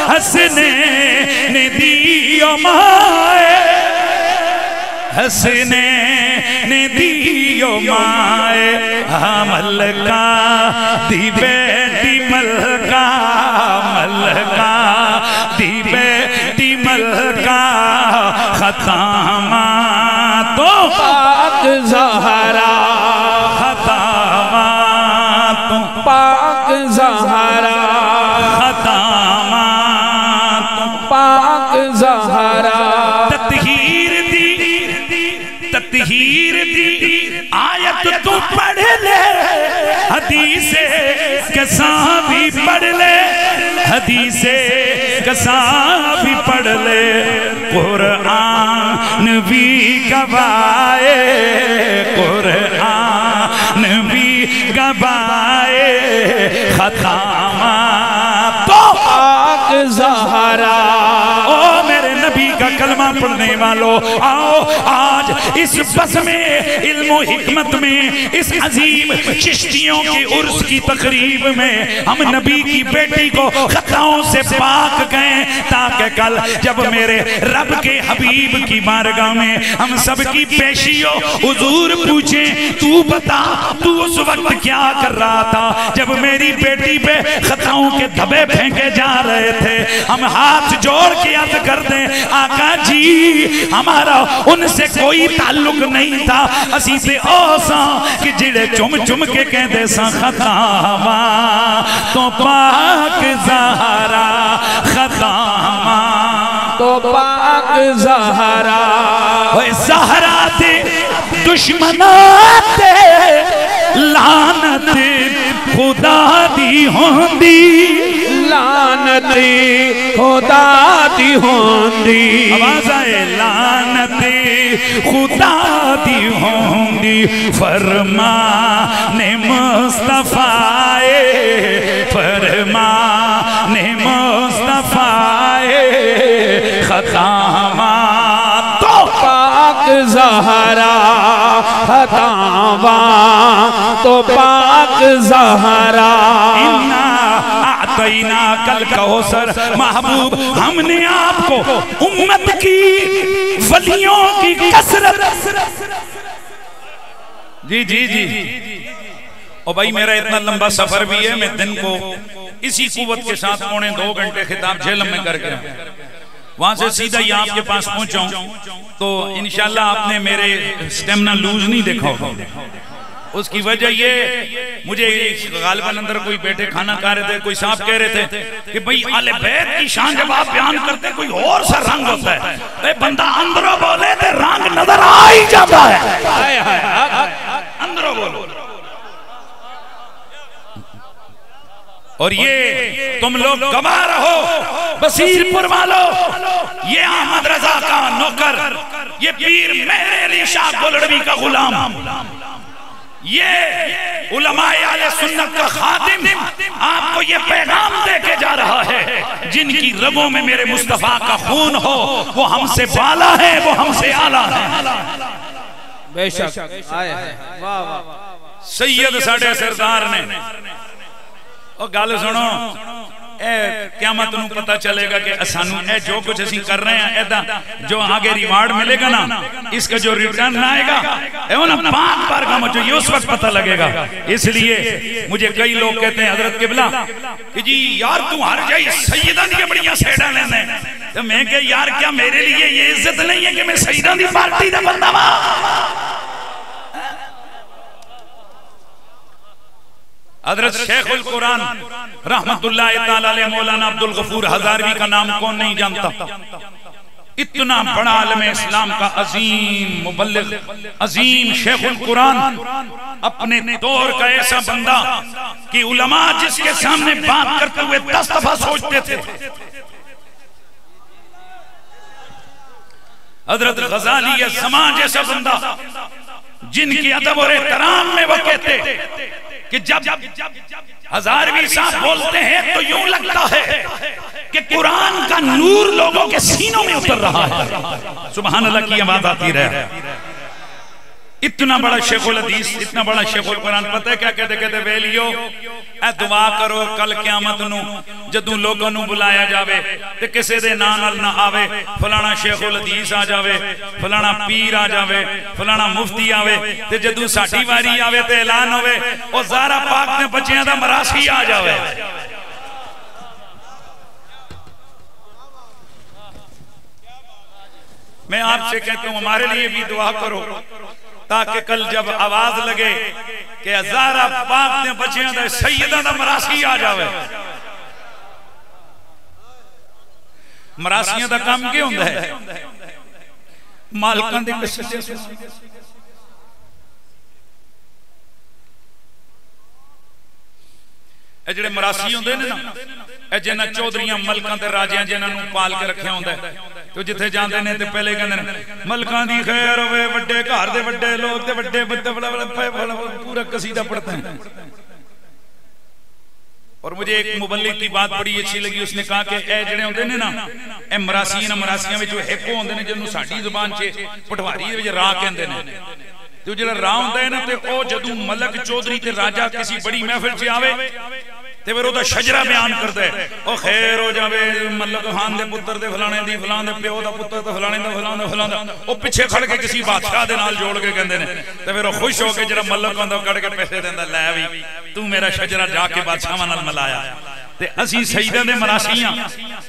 حسنین دیو مائے، حسنین دیو مائے، ملکہ دی بیٹی ملکہ، ملکہ دی بیٹی ملکہ، ختامہ تو پاک زہرا، ختامہ تو پاک زہرا، ختامہ تو پاک زہرا۔ تطہیر دی آیت تو پڑھ لے، حدیث کساں بھی پڑھ لے، حدیث کساں بھی پڑھ لے، قرآن بھی گوائے، قرآن بھی گوائے، ختامہ تو پاک زہرا۔ او میرے نبی کا کلمہ پڑھنے والو، آؤ آج اس بس میں علم و حکمت میں اس عظیم چشتیوں کی عرس کی تقریب میں ہم نبی کی بیٹی کو خطاؤں سے پاک گئے، تاکہ کل جب میرے رب کے حبیب کی بارگاہ میں ہم سب کی پیشی ہو، حضور پوچھیں تو بتا تو اس وقت کیا کر رہا تھا جب میری بیٹی پہ خطاؤں کے دھبے پھینکے جا رہے تھے؟ ہم ہاتھ جوڑ کے عرض کر دیں آقا جی ہمارا ان سے کوئی تعلق نہیں تھا، اسی تے اوساں کہ جڑے چم چم کے کہتے سا ختامہ تو پاک زہرا، ختامہ تو پاک زہرا زہرا دے دشمنات لعنت خدا دی ہوندی لعنت خدا دی ہوندی آواز آئے لعنت خدا دی ہوندی فرمان مصطفیٰ فرمان مصطفیٰ خطامات تو پاک زہرا خطامات تو پاک زہرا اعطینا کل کوثر محبوب ہم نے آپ کو امت کی ولیوں کی کثرت جی جی جی اور بھائی میرا اتنا لمبا سفر بھی ہے میں دن کو اسی قوت کے ساتھ 2.25 گھنٹے خطاب جہلم میں کر کے وہاں سے سیدھا یہ آپ کے پاس پہنچا ہوں تو انشاءاللہ آپ نے میرے سٹیمنا لوز نہیں دیکھا ہوگا اس کی وجہ یہ مجھے غالباً اندر کوئی بیٹھے کھانا کھا رہے تھے کوئی صاحب کہہ رہے تھے کہ بھئی آل بیت کی شان جب آپ بیان کرتے کوئی اور سا رنگ ہوتا ہے اے بندہ اندروں بولے تھے رنگ نظر آئی جاتا ہے اندروں بولو اور یہ تم لوگ گواہ رہو بصیر پور والو یہ احمد رضا کا نوکر یہ پیر مہر علی شاہ گولڑوی کا غلام یہ علماء اہل سنت کا خادم آپ کو یہ پیغام دے کے جا رہا ہے جن کی رگوں میں میرے مصطفیٰ کا خون ہو وہ ہم سے بالا ہے وہ ہم سے اعلیٰ ہے بے شک سید ساڑھے سردار نے اور گال سنو اے قیامت نو پتہ چلے گا کہ اسانو اے جو کچھ اسی کر رہے ہیں ایدہ جو آگے ریوارڈ ملے گا نا اس کا جو ریٹرن آئے گا اے انہا پاک بار کا مجھے یہ اس وقت پتہ لگے گا اس لیے مجھے کئی لوگ کہتے ہیں حضرت قبلہ کہ جی یار تو ہر جائی سیدان کے بڑیاں سیڈا لینے تو میں کہ یار کیا میرے لیے یہ عزت نہیں ہے کہ میں سیدان دی پارٹی دا بندہ حضرت شیخ القرآن رحمت اللہ تعالی علیہ مولانا عبدالغفور ہزاروی کا نام کون نہیں جانتا اتنا بڑا عالم اسلام کا عظیم مبلغ عظیم شیخ القرآن اپنے دور کا ایسا بندہ کہ علماء جس کے سامنے بات کرتے ہوئے 10 دفعہ سوچتے تھے حضرت غزالی زمان جیسا بندہ جن کی ادب اور احترام میں وہ کہتے کہ جب ہزاروی صاحب بولتے ہیں تو یوں لگتا ہے کہ قرآن کا نور لوگوں کے سینوں میں اتر رہا ہے سبحان اللہ کی آواز آتی رہے اتنا بڑا شیخ الحدیث اتنا بڑا شیخ القرآن پتہ ہے کیا کہتے کہتے ویلیو اے دعا کرو کل قیامت نو جدوں لوگوں نو بلایا جاوے تے کسے دے نام نہ آوے فلانا شیخ الحدیث آ جاوے فلانا پیر آ جاوے فلانا مفتی آوے تے جدوں ساڈی واری آوے تے اعلان ہوے او زارا پاک نے بچیاں دا مراسی آ جاوے میں آپ سے کہتا ہوں ہمارے لیے بھی دعا کرو تاکہ کل جب آواز لگے کہ ہزارہ پاک نے بچیاں دے سیدہ دا مراسی آ جاوے مراسیاں دا کام کیا ہوندہ ہے مالکان دے کسے اے جڑے مراسی ہوندے نا اے جنہ چودریاں ملکان دے راجیاں جنہ نو پال کے رکھے ہوندے تو جتھے جاندے نے تے پہلے کہندے ملکان دی خیر ہوئے وڈے گھر دے وڈے لوگ تے وڈے پورا قصیدہ پڑھتے ہیں اور مجھے ایک مبلغ کی بات بڑی اچھی لگی اس نے کہا کہ اے جڑے ہوندے نے نا اے مراسیاں میں جو ایکو ہوندے نے جنہوں ساڑھی زبان چھے پٹھواری دے راہ کہندے نے تو جڑا راہ ہوندے نے تے او جدوں ملک چودری تے راجہ کسی بڑی محفل سے آوے تے پھر او دا شجرہ بیان کرتا ہے او خیر ہو جاوے ملک خان دے پتر دے فلانے دی فلان دے پیو دا پتر دے فلانے دا فلان دے فلان دا او پچھے کھڑ کے کسی بادشاہ دے نال جوڑ کے کہندے نے تے پھر او خوش ہو کے جڑا ملک ہوندا کڑ کے پیسے دیندا لے وی تو میرا شجرہ جا کے بادشاہاں نال ملایا تے اسی سیداں دے مراسیاں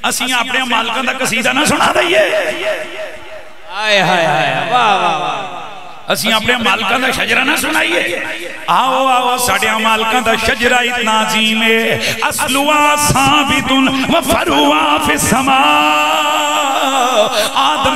اسی اپنے مالکاں دا قصیدہ نہ سنا دئیے آئے ہائے ہائے واہ واہ واہ اسی اپنے مالکاں دا شجرہ نہ سنائیے آؤ آؤ ساڑھے مالکاں دا شجرہ اتنا عظیم ہے اصلوا ثابت و فروا فی السماء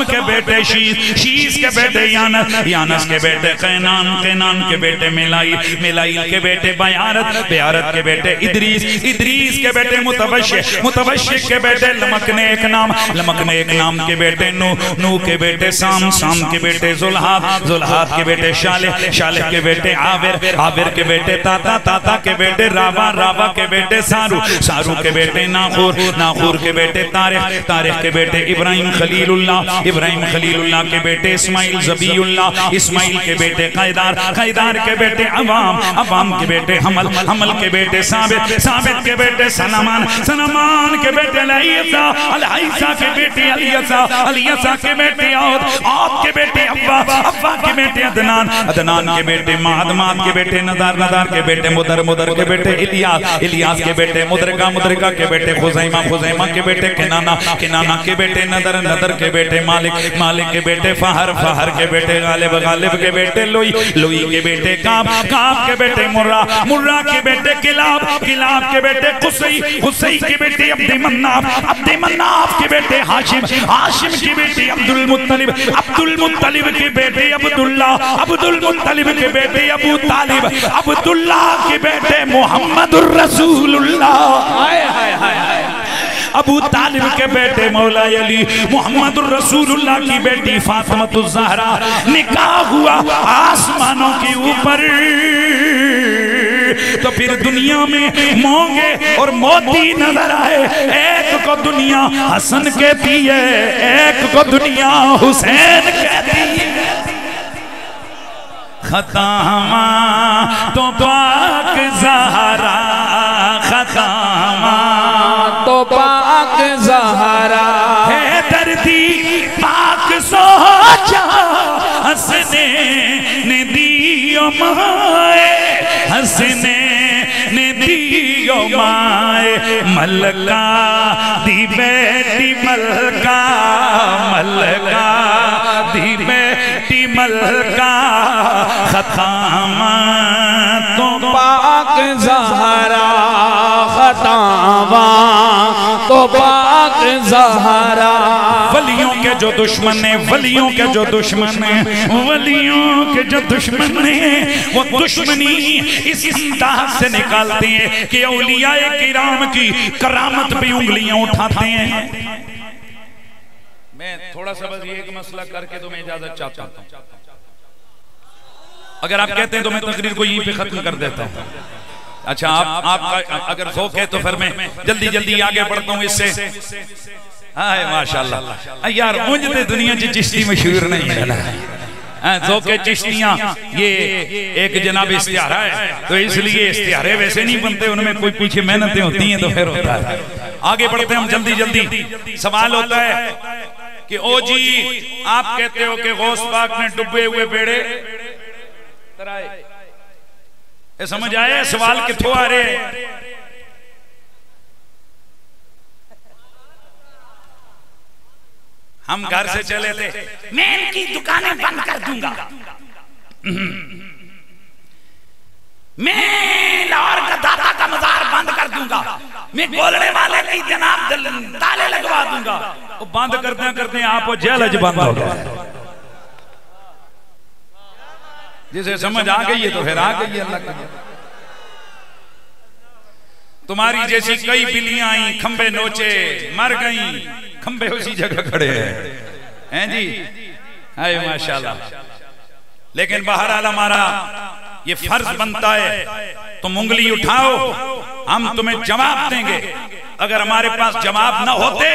کے بیٹے شیس، شیس کے بیٹے یانس، یانس کے بیٹے قینان، قینان کے بیٹے میلائیل، میلائیل کے بیٹے بیارت، بیارت کے بیٹے ادریس، ادریس کے بیٹے متبشر، متبشر کے بیٹے لمکنے ایک نام، لمکنے ایک نام کے بیٹے نو، نو کے بیٹے سام، سام کے بیٹے زلحات، زلحات کے بیٹے شالح، شالح کے بیٹے عابر، عابر کے بیٹے تاتا، تاتا کے بیٹے راوا، راوا کے بیٹے سارو، سارو کے بیٹے ناخور، ناخور کے بیٹے تاریخ، تاریخ کے بیٹے ابراہیم خلیل اللہ، ابراہیم خلیل اللہ کے بیٹے اسماعیل زبی اللہ، اسماعیل کے بیٹے قیدار، قیدار کے بیٹے عوام، عوام کے بیٹے حمل، حمل کے بیٹے ثابت، ثابت کے بیٹے سلمان، سلمان کے بیٹے العیسیٰ، العیسیٰ کے بیٹے علیسیٰ، علیسیٰ کے بیٹے عود، عود کے بیٹے ابا، ابا کے بیٹے عدنان، عدنان کے بیٹے ماد، ماد کے بیٹے ندار، ندار کے بیٹے مدر، مدر کے بیٹے الیاس، الیاس کے بیٹے مدرکہ، مدرکہ کے بیٹے خزیمہ، خزیمہ کے بیٹے کنانہ، کنانہ کے بیٹے ندر، ندر کے بیٹے مالک، مالک کے بیٹے فہر، فہر کے بیٹے غالب، غالب کے بیٹے لوئی، لوئی کے بیٹے کعب، کعب کے بیٹے مرہ، مرہ کے بیٹے کلاب، کلاب کے بیٹے قصی، قصی کے بیٹے عبد مناف، عبد مناف کے بیٹے ہاشم، ہاشم کے بیٹے عبد المطلب، عبد المطلب کے بیٹے عبداللہ، عبد المطلب کے بیٹے ابو طالب، عبداللہ کے بیٹے محمد الرسول اللہ، ابو طالب کے بیٹے مولا علی، محمد الرسول اللہ کی بیٹی فاطمہ الزہرا، نکاح ہوا آسمانوں کے اوپر، تو پھر دنیا میں مونگے اور موتی نظر آئے، ایک کو دنیا حسن کہتی ہے، ایک کو دنیا حسین کہتی ہے، خطامہ تو پاک زہرا، خطامہ تو پاک زہرا ہے دردی پاک سوچا، حسنے دیو مائے، حسنے دیو مائے، ملکہ دی بیٹی ملکہ، ملکہ دی بیٹی ملکہ، خطامہ تو پاک زہرا، خطامہ تو پاک زہرا، ولیوں کے جو دشمن ہیں، ولیوں کے جو دشمن ہیں، ولیوں کے جو دشمن ہیں، وہ دشمنی اس انداز سے نکالتے ہیں کہ اولیاء کرام کی کرامت پہ انگلیاں اٹھاتے ہیں۔ میں تھوڑا سا بس یہ ایک مسئلہ کر کے تو میں اجازت چاہتا ہوں، اگر آپ کہتے ہیں تو میں تقریر کو یہیں پہ ختم کر دیتا ہوں۔ اچھا آپ کا اگر ذوق ہے تو پھر میں جلدی جلدی آگے بڑھتا ہوں اس سے۔ آئے ماشاءاللہ یار مجھتے دنیا چی چشتی مشہور نہیں ہے، ذوق چشتیاں یہ ایک جناب استعارہ ہے، تو اس لیے استعارے ویسے نہیں بنتے، ان میں کوئی پیچھے محنتیں ہوتی ہیں تو پھر ہوتا ہے۔ آگے بڑھتے ہیں ہم جلدی جلدی۔ سوال ہوتا ہے کہ او جی آپ کہتے ہو کہ غوث پاک نے ڈبے ہوئے بیڑے ترائے، اے سمجھ آئے سوال کتھو آ رہے؟ ہم گھر سے چلے تھے، میں ان کی دکانیں بند کر دوں گا، میں لاہور کا داتا کا مزار بند کر دوں گا، میں گولڑے والے کی جناب تالے لگوا دوں گا۔ وہ بند کرتے ہیں آپ وہ جیل بند ہو گئے۔ جسے سمجھ آ گئی ہے تو پھر آ گئی ہے اللہ کا۔ تمہاری جیسی کئی بلیاں آئیں، کھمبے نوچے مر گئیں، کھمبے اسی جگہ کھڑے ہیں جی، آئے ماشاءاللہ۔ لیکن بہرحال ہمارا یہ فرض بنتا ہے، تم انگلی اٹھاؤ ہم تمہیں جواب دیں گے، اگر ہمارے پاس جواب نہ ہوتے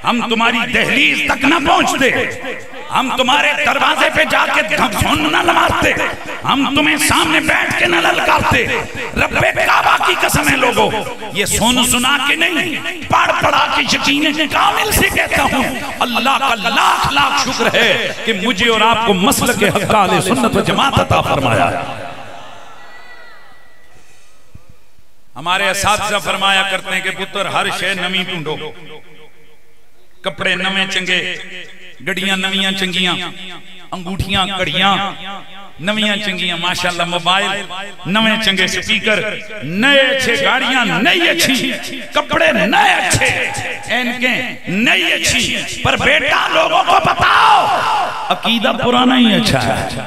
ہم تمہاری دہلیز تک نہ پہنچتے، ہم تمہارے دروازے پہ جا کے دھمسون نہ لمارتے، ہم تمہیں سامنے بیٹھ کے نہ للکارتے۔ رب کعبہ کی قسم ہے لوگوں، یہ سن سنا کے نہیں، پڑھ پڑھا کے یقین کامل سے کہتا ہوں، اللہ کا لاکھ لاکھ شکر ہے کہ مجھے اور آپ کو مسلک حق اہل سنت و جماعت عطا فرمایا ہے۔ ہمارے اساتذہ فرمایا کرتے ہیں کہ پتر ہر شے نمی ٹونڈو، کپڑے نویں چنگے، گڑیاں نویاں چنگیاں، انگوٹھیاں کڑیاں، نویاں چنگیاں ماشاءاللہ موبائل، نویں چنگے سپیکر، نئے اچھے گاڑیاں، نئی اچھی کپڑے، نئے اچھے اینکیں، نئی اچھی، پر بیٹا لوگوں کو بتاؤ عقیدہ پرانا ہی اچھا ہے۔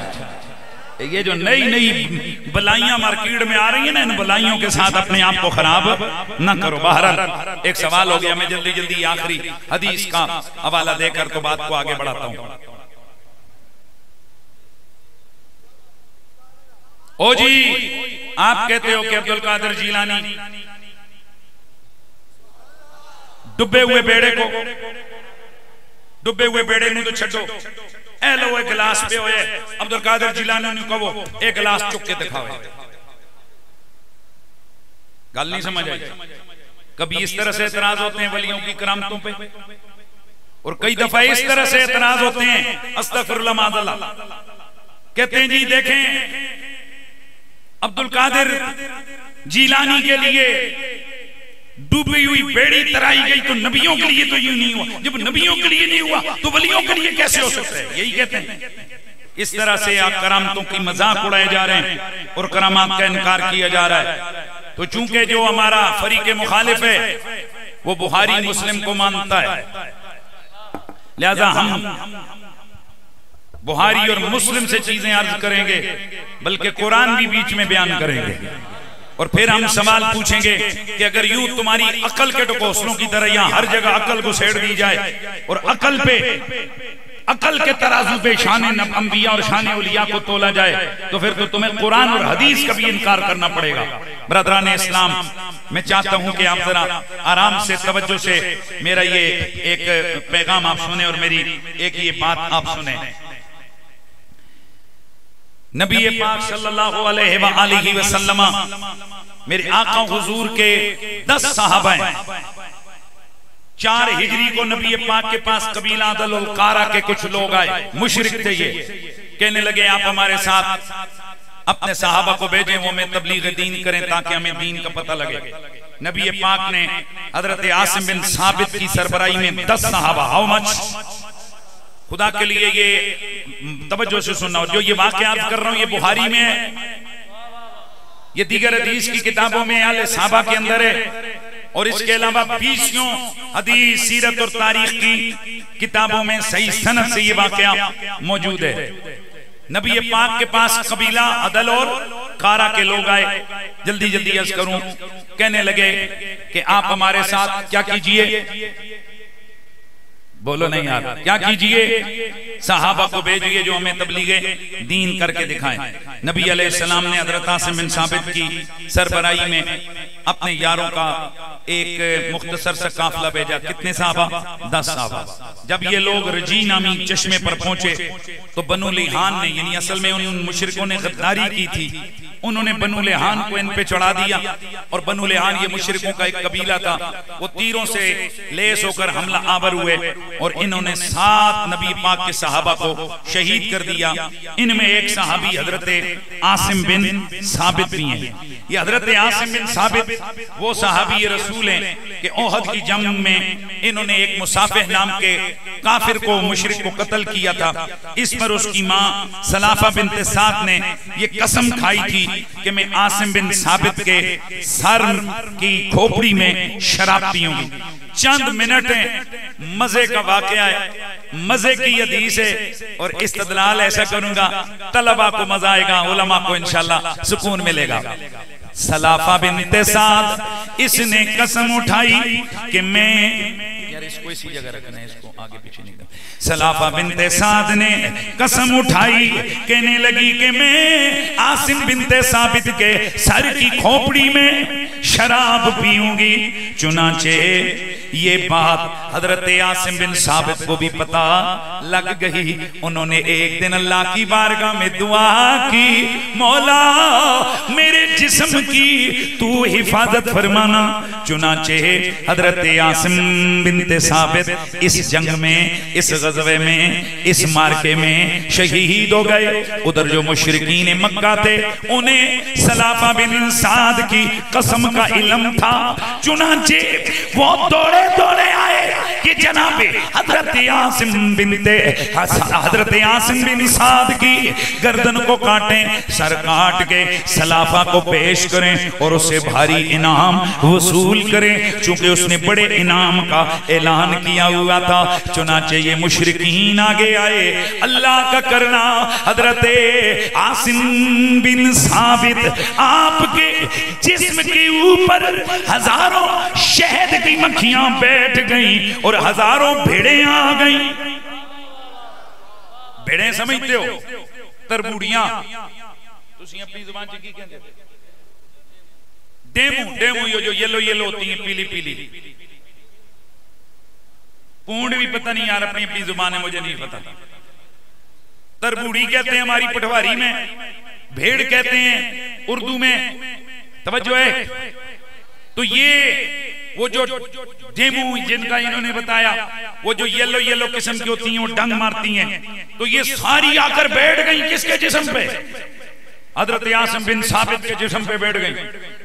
یہ جو نئی بلائیاں مارکیٹ میں آ رہی ہیں نا، ان بلائیوں کے ساتھ اپنے آپ کو خراب نہ کرو۔ بہرحال ایک سوال ہو گیا، میں جلدی جلدی آخری حدیث کا حوالہ دے کر تو بات کو آگے بڑھاتا ہوں۔ او جی آپ کہتے ہو کہ عبدالقادر جیلانی ڈبے ہوئے بیڑے کو، ڈبے ہوئے بیڑے نو تو چھٹو، اے لو ایک گلاس پہ ہوئے، عبدالقادر جیلانی نے کہو ایک گلاس چک کے دکھاوے۔ گل نہیں سمجھ آئی؟ کبھی اس طرح سے اعتراض ہوتے ہیں ولیوں کی کرامتوں پہ، اور کئی دفعہ اس طرح سے اعتراض ہوتے ہیں استغفر اللہ معاذ اللہ، کہتے ہیں جی دیکھیں عبدالقادر جیلانی کے لیے ڈوبی ہوئی بیڑی ترائی گئی تو نبیوں کے لیے تو یوں نہیں ہوا، جب نبیوں کے لیے نہیں ہوا تو ولیوں کے لیے کیسے ہو سکتا ہے؟ یہی کہتے ہیں۔ اس طرح سے آپ کرامتوں کی مذاق اڑائے جا رہے ہیں اور کرامات کا انکار کیا جا رہا ہے۔ تو چونکہ جو ہمارا فریق مخالف ہے وہ بخاری مسلم کو مانتا ہے، لہذا ہم بخاری اور مسلم سے چیزیں عرض کریں گے، بلکہ قرآن بھی بیچ میں بیان کریں گے، اور پھر ہم سوال پوچھیں گے کہ اگر یوں تمہاری عقل کے ٹکوسلوں کی طرح یہاں ہر جگہ عقل کو سیڑ دی جائے اور عقل کے ترازو پہ شان انبیاء اور شان اولیاء کو تولا جائے تو پھر تو تمہیں قرآن اور حدیث کا بھی انکار کرنا پڑے گا۔ برادران اسلام، میں چاہتا ہوں کہ آپ ذرا آرام سے توجہ سے میرا یہ ایک پیغام آپ سنیں اور میری ایک یہ بات آپ سنیں۔ نبی پاک صلی اللہ علیہ وآلہ وسلم میرے آقا حضور کے 10 صحابہ ہیں۔ 4 ہجری کو نبی پاک کے پاس قبیلہ عدل القارہ کے کچھ لوگ آئے، مشرک تھے، یہ کہنے لگے آپ ہمارے ساتھ اپنے صحابہ کو بھیجیں، وہ ہمیں تبلیغ دین کریں تاکہ ہمیں دین کا پتہ لگے۔ نبی پاک نے حضرت عاصم بن ثابت کی سربراہی میں 10 صحابہ، ہاؤ مچ؟ خدا کے لیے یہ توجہ سے سننا، اور جو یہ واقعات کر رہا ہوں یہ بخاری میں ہے، یہ دیگر حدیث کی کتابوں میں اہل صحابہ کے اندر ہے، اور اس کے علاوہ 20 حدیث سیرت اور تاریخ کی کتابوں میں صحیح سند سے یہ واقعہ موجود ہے۔ نبی پاک کے پاس قبیلہ عدل اور قارہ کے لوگ آئے، جلدی جلدی عرض کروں، کہنے لگے کہ آپ ہمارے ساتھ کیا کیجئے، بولو نہیں یار، کیا کیجئے؟ صحابہ کو بھیجئے جو ہمیں تبلیغ دین کر کے دکھائیں۔ نبی علیہ السلام نے حضرت عاصم بن ثابت کی سربراہی میں اپنے یاروں کا ایک مختصر سا قافلہ بھیجا۔ کتنے صحابہ؟ 10 صحابہ۔ جب یہ لوگ رجی نامی چشمے پر پہنچے تو بنو لیحان نے، یعنی اصل میں ان مشرکوں نے غداری کی تھی، انہوں نے بنو لیحان کو ان پہ چڑھا دیا، اور بنو لیحان یہ مشرکوں کا ایک قبیلہ تھا، وہ تیروں سے لیس ہو کر حملہ آور ہوئے اور انہوں نے 7 نبی پاک کے صحابہ کو شہید کر دیا۔ ان میں ایک صحابی حضرت عاصم بن ثابت بھی ہیں۔ یہ حضرت عاصم بن ثابت وہ صحابی رسول ہیں کہ احد کی جنگ میں انہوں نے ایک مصافح نام کے کافر کو، مشرک کو قتل کیا تھا۔ اس پر اس کی ماں سلافہ بنت سعد نے یہ قسم کھائی تھی کہ میں عاصم بن ثابت کے سر کی کھوپڑی میں شراب پیوں گی۔ چند منٹ مزے کا واقعہ ہے، مزے کی حدیث ہے، اور استدلال ایسا کروں گا طلبہ کو مزہ آئے گا، علماء کو انشاءاللہ سکون ملے گا۔ سلافہ بنت سعد اس نے قسم اٹھائی کہ میں، یار اس کو اسی جگہ رکھنا ہے، اس کو آگے پیچھے نہیں کرنا۔ سلافہ بنت سعد نے قسم اٹھائی، کہنے لگی کہ میں عاصم بنت ثابت کے سر کی کھوپڑی میں شراب پیوں گی۔ چنانچہ یہ بات حضرت عاصم بن ثابت کو بھی پتا لگ گئی۔ انہوں نے ایک دن اللہ کی بارگاہ میں دعا کی، مولا میرے جسم کی تو حفاظت فرمانا۔ چنانچہ حضرت عاصم بنت ثابت اس جنگ میں، اس غزوے میں، اس مارکے میں شہید ہو گئے۔ ادھر جو مشرکین مکہ تھے انہیں سلافہ بن سعد کی قسم کا علم تھا، چنانچہ وہ دوڑے دوڑے آئے کہ جناب حضرت عاصم بن سعد کی گردن کو کاٹیں، سر کاٹ کے سلافہ کو پیش کریں اور اسے بھاری انعام وصول کریں، چونکہ اس نے بڑے انعام کا اعلان کیا ہوا تھا۔ چنانچہ یہ مشرکین آگے آئے، اللہ کا کرنا حضرت عاصم بن ثابت آپ کے جسم کے اوپر ہزاروں شہد کی مکھیاں بیٹھ گئیں اور ہزاروں بھیڑیں آ گئیں۔ بھیڑیں سمجھتے ہو؟ تربوڑیاں تسی اپنی زبان چکی کہتے ہیں ڈیمو جو یلو ہوتی ہیں، پیلی پیلی پونڈ بھی پتہ نہیں یار، اپنی زبان ہے مجھے نہیں پتہ۔ تربوڑی کہتے ہیں ہماری پٹواری میں، بھیڑ کہتے ہیں اردو میں، توجہ ہے۔ تو یہ وہ جو ڈیمو جن کا انہوں نے بتایا، وہ جو یلو قسم کی ہوتی ہیں، وہ ڈنگ مارتی ہیں، تو یہ ساری آ کر بیٹھ گئیں کس کے جسم پہ؟ حضرت عاصم بن ثابت کے جسم پہ بیٹھ گئیں۔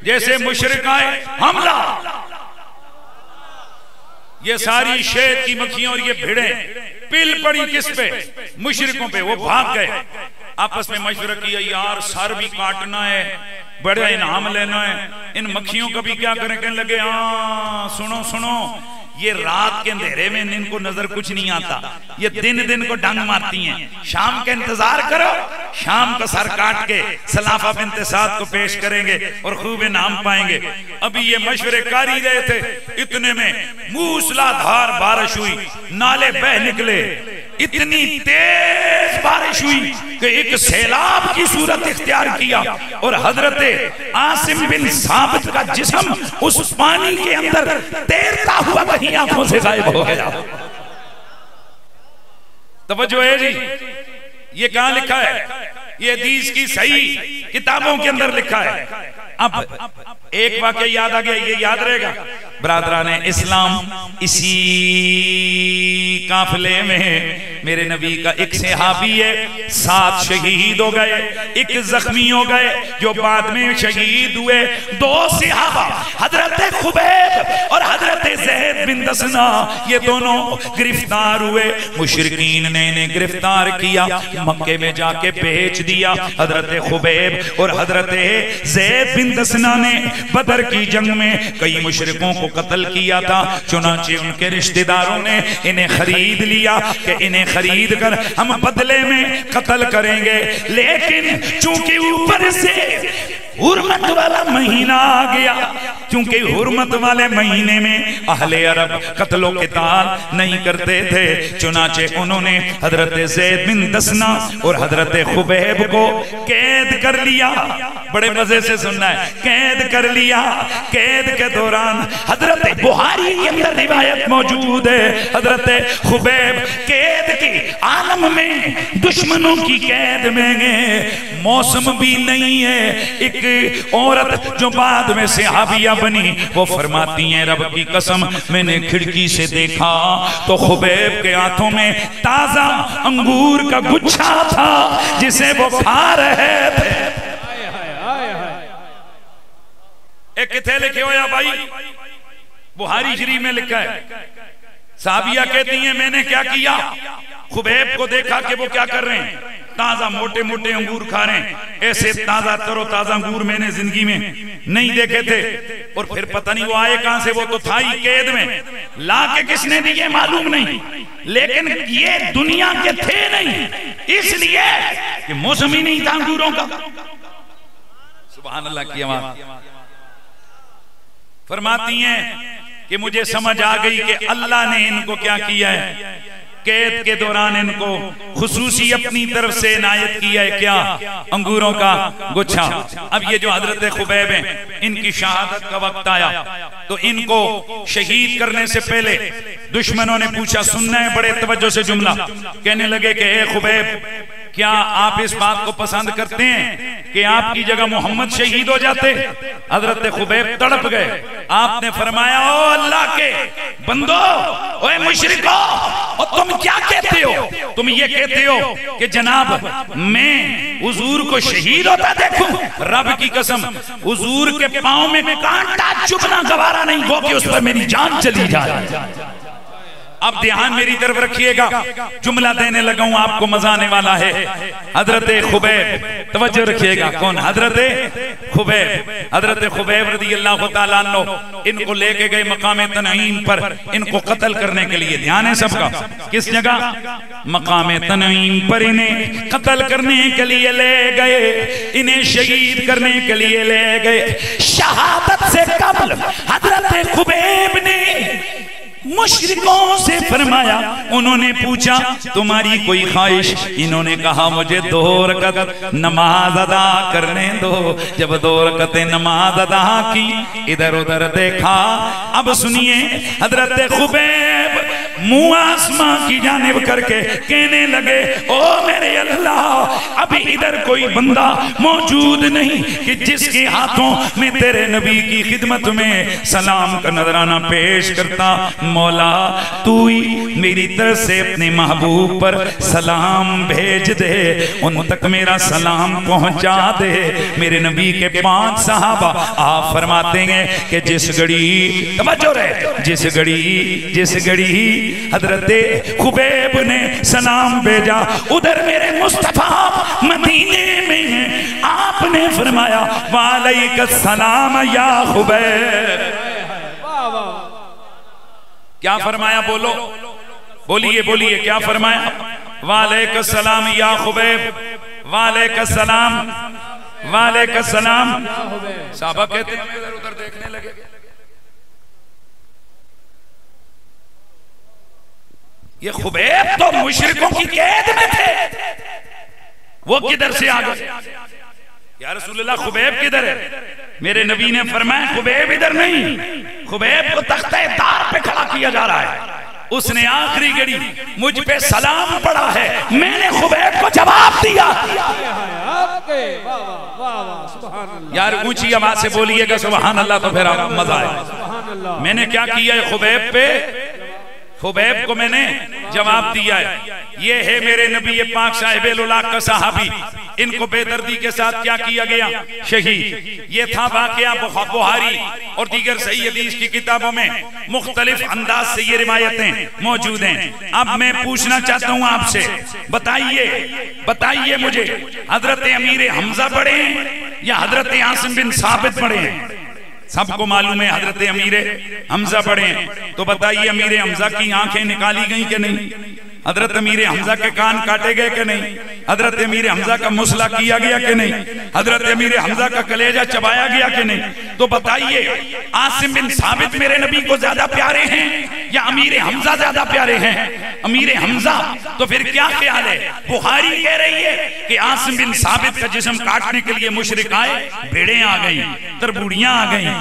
جیسے مشرک آئے حملہ، یہ ساری شہد کی مکھیاں اور یہ بھیڑیں پل پڑی کس پہ؟ مشرکوں پہ۔ وہ بھاگ گئے، آپس میں مشورہ کیا یار سر بھی کاٹنا ہے، بڑا انعام لینا ہے، ان مکھیوں کا بھی کیا کریں؟ کہنے لگے ہاں سنو یہ رات کے اندھیرے میں ان کو نظر کچھ نہیں آتا، یہ دن کو ڈنگ مارتی ہیں، شام کا انتظار کرو، شام کا سر کاٹ کے سلافہ بنت سعد کو پیش کریں گے اور خوب انعام پائیں گے۔ ابھی یہ مشورے کر ہی رہے تھے، اتنے میں موسلا دھار بارش ہوئی، نالے بہ نکلے، اتنی تیز بارش ہوئی کہ ایک سیلاب کی صورت اختیار کیا اور حضرت عاصم بن ثابت کا جسم اس پانی کے اندر تیرتا ہوا کہیں آنکھوں سے غائب ہو گیا۔ توجہ ہے جی، یہ کہاں لکھا ہے؟ یہ حدیث کی صحیح کتابوں کے اندر لکھا ہے۔ اب ایک واقعہ یاد آ گیا، یہ یاد رہے گا برادران اسلام، اسی قافلے میں میرے نبی کا ایک صحابی ہے، 7 شہید ہو گئے، 1 زخمی ہو گئے جو بعد میں شہید ہوئے۔ 2 صحابہ حضرت خبیب اور حضرت زید بن دسنا، یہ دونوں گرفتار ہوئے، مشرکین نے انہیں گرفتار کیا، مکے میں جا کے بیچ دیا۔ حضرت خبیب اور حضرت زید بن دسنا نے بدر کی جنگ میں کئی مشرکوں کو قتل کیا تھا، چنانچہ ان کے رشتہ داروں نے انہیں خرید لیا کہ انہیں خرید کر ہم بدلے میں قتل کریں گے، لیکن چونکہ اوپر سے حرمت والا مہینہ آ گیا، چونکہ حرمت والے مہینے میں اہل عرب قتل و قتال نہیں کرتے تھے، چنانچہ انہوں نے حضرت زید بن دسنا اور حضرت خبیب کو قید کر لیا۔ بڑے مزے سے سننا ہے، قید کر لیا۔ قید کے دوران حضرت بخاری کے اندر روایت موجود ہے، حضرت خبیب قید کی عالم میں دشمنوں کی قید میں گئے، موسم بھی نہیں ہے۔ ایک عورت جو بعد میں صحابیہ بنی، وہ فرماتی ہیں رب کی قسم میں نے کھڑکی سے دیکھا تو خبیب کے ہاتھوں میں تازہ انگور کا گچھا تھا جسے وہ کھا رہے تھے۔ ایک کتھے لکھے ہویا بھائی، بخاری شریف میں لکھا ہے، صحابیہ کہتی ہیں میں نے کیا کیا، خبیب کو دیکھا کہ وہ کیا کر رہے ہیں، تازہ موٹے موٹے انگور کھا رہے ہیں، ایسے تازہ تر و تازہ انگور میں نے زندگی میں نہیں دیکھے تھے۔ اور پھر پتہ نہیں وہ آئے کہاں سے، وہ تو تھا ہی قید میں، لا کے کس نے دیے معلوم نہیں، لیکن یہ دنیا کے تھے نہیں، اس لیے کہ موسم ہی نہیں تھا انگوروں کا۔ سبحان اللہ کی آواز۔ فرماتی ہیں کہ مجھے سمجھ آ گئی کہ اللہ نے ان کو کیا کیا ہے، قید کے دوران ان کو خصوصی اپنی طرف سے عنایت کیا ہے، کیا؟ انگوروں کا گچھا۔ اب یہ جو حضرت خبیب ہیں، ان کی شہادت کا وقت آیا تو ان کو شہید کرنے سے پہلے دشمنوں نے پوچھا، سننا ہے بڑے توجہ سے جملہ، کہنے لگے کہ اے خبیب کیا آپ اس بات کو پسند کرتے ہیں کہ آپ کی جگہ محمد شہید ہو جاتے؟ حضرت خبیب تڑپ گئے۔ آپ نے فرمایا او اللہ کے بندو، اوے مشرکو، اور تم کیا کہتے ہو؟ تم یہ کہتے ہو کہ جناب میں حضور کو شہید ہوتا دیکھوں؟ رب کی قسم حضور کے پاؤں میں کانٹا چبھنا گوارا نہیں ہو کہ اس پر میری جان چلی جائے۔ اب دھیان میری طرف رکھیے گا، جملہ دینے لگا ہوں آپ کو مزہ آنے والا ہے۔ حضرت خبیب، توجہ رکھیے گا، کون؟ حضرت خبیب۔ حضرت خبیب رضی اللہ تعالیٰ عنہ ان کو لے کے گئے مقام تنعیم پر، ان کو قتل کرنے کے لیے۔ دھیان ہے سب کا، کس جگہ؟ مقام تنعیم پر انہیں قتل کرنے کے لیے لے گئے، انہیں شہید کرنے کے لیے لے گئے۔ شہادت سے قبل حضرت خبیب نے مشرکوں سے فرمایا، انہوں نے پوچھا تمہاری کوئی خواہش؟ انہوں نے کہا مجھے 2 رکعت نماز ادا کرنے دو۔ جب 2 رکعت نماز ادا کی، ادھر ادھر دیکھا۔ اب سنیے، حضرت خبیب منہ آسمان کی جانب کر کے کہنے لگے او میرے اللہ، ابھی ادھر کوئی بندہ موجود نہیں کہ جس کے ہاتھوں میں تیرے نبی کی خدمت میں سلام کا نذرانہ پیش کرتا۔ مولا تو ہی میری طرف سے اپنے محبوب پر سلام بھیج دے، ان تک میرا سلام پہنچا دے۔ میرے نبی کے 5 صحابہ آپ فرماتے ہیں کہ جس گھڑی، توجہ رہے، جس گھڑی حضرت خبیب نے سلام بھیجا، ادھر میرے مصطفیٰ مدینے میں ہیں۔ آپ نے فرمایا وعلیک السلام یا خبیب۔ کیا فرمایا؟ بولو، بولیے بولیے، کیا فرمایا؟ وعلیک السلام یا خبیب، وعلیک السلام، وعلیک السلام۔ صحابہ کہتے ہیں ہم ادھر ادھر دیکھنے لگے۔ یہ خبیب تو مشرکوں کی قید میں تھے، وہ کدھر سے آ گئے؟ یا رسول اللہ خبیب کدھر ہے؟ میرے نبی نے فرمایا خبیب ادھر نہیں، خبیب کو تختہ دار پہ کھڑا کیا جا رہا ہے۔ اس نے آخری گھڑی مجھ پہ سلام پڑا ہے، میں نے خبیب کو جواب دیا۔ یار اونچی آواز سے بولیے گا سبحان اللہ تو پھر آپ مزہ آئے۔ میں نے کیا کیا ہے خبیب پہ؟ خبیب کو میں نے جواب دیا ہے۔ یہ ہے میرے نبی پاک صاحب الولاق کا صحابی، ان کو بے دردی کے ساتھ کیا کیا گیا؟ شہید۔ یہ تھا واقعہ بخاری اور دیگر صحیح حدیث کی کتابوں میں مختلف انداز سے یہ روایتیں موجود ہیں۔ اب میں پوچھنا چاہتا ہوں آپ سے، بتائیے مجھے حضرت امیر حمزہ پڑھے ہیں یا حضرت عاصم بن ثابت پڑھے ہیں؟ سب کو معلوم ہے حضرت امیر حمزہ پڑھے ہیں، تو بتائیے امیر حمزہ کی آنکھیں نکالی گئیں کہ نہیں؟ حضرت امیر حمزہ کے کان کاٹے گئے کہ نہیں؟ حضرت امیر حمزہ کا مسلح کیا گیا کہ نہیں؟ حضرت امیر حمزہ کا کلیجہ چبایا گیا کہ نہیں؟ تو بتائیے عاصم بن ثابت میرے نبی کو زیادہ پیارے ہیں یا امیر حمزہ زیادہ پیارے ہیں؟ امیر حمزہ۔ تو پھر کیا خیال ہے؟ بخاری کہہ رہی ہے کہ عاصم بن ثابت کا جسم کاٹنے کے لیے مشرک آئے، بھیڑیں آ گئیں، تربوڑیاں آ گئیں،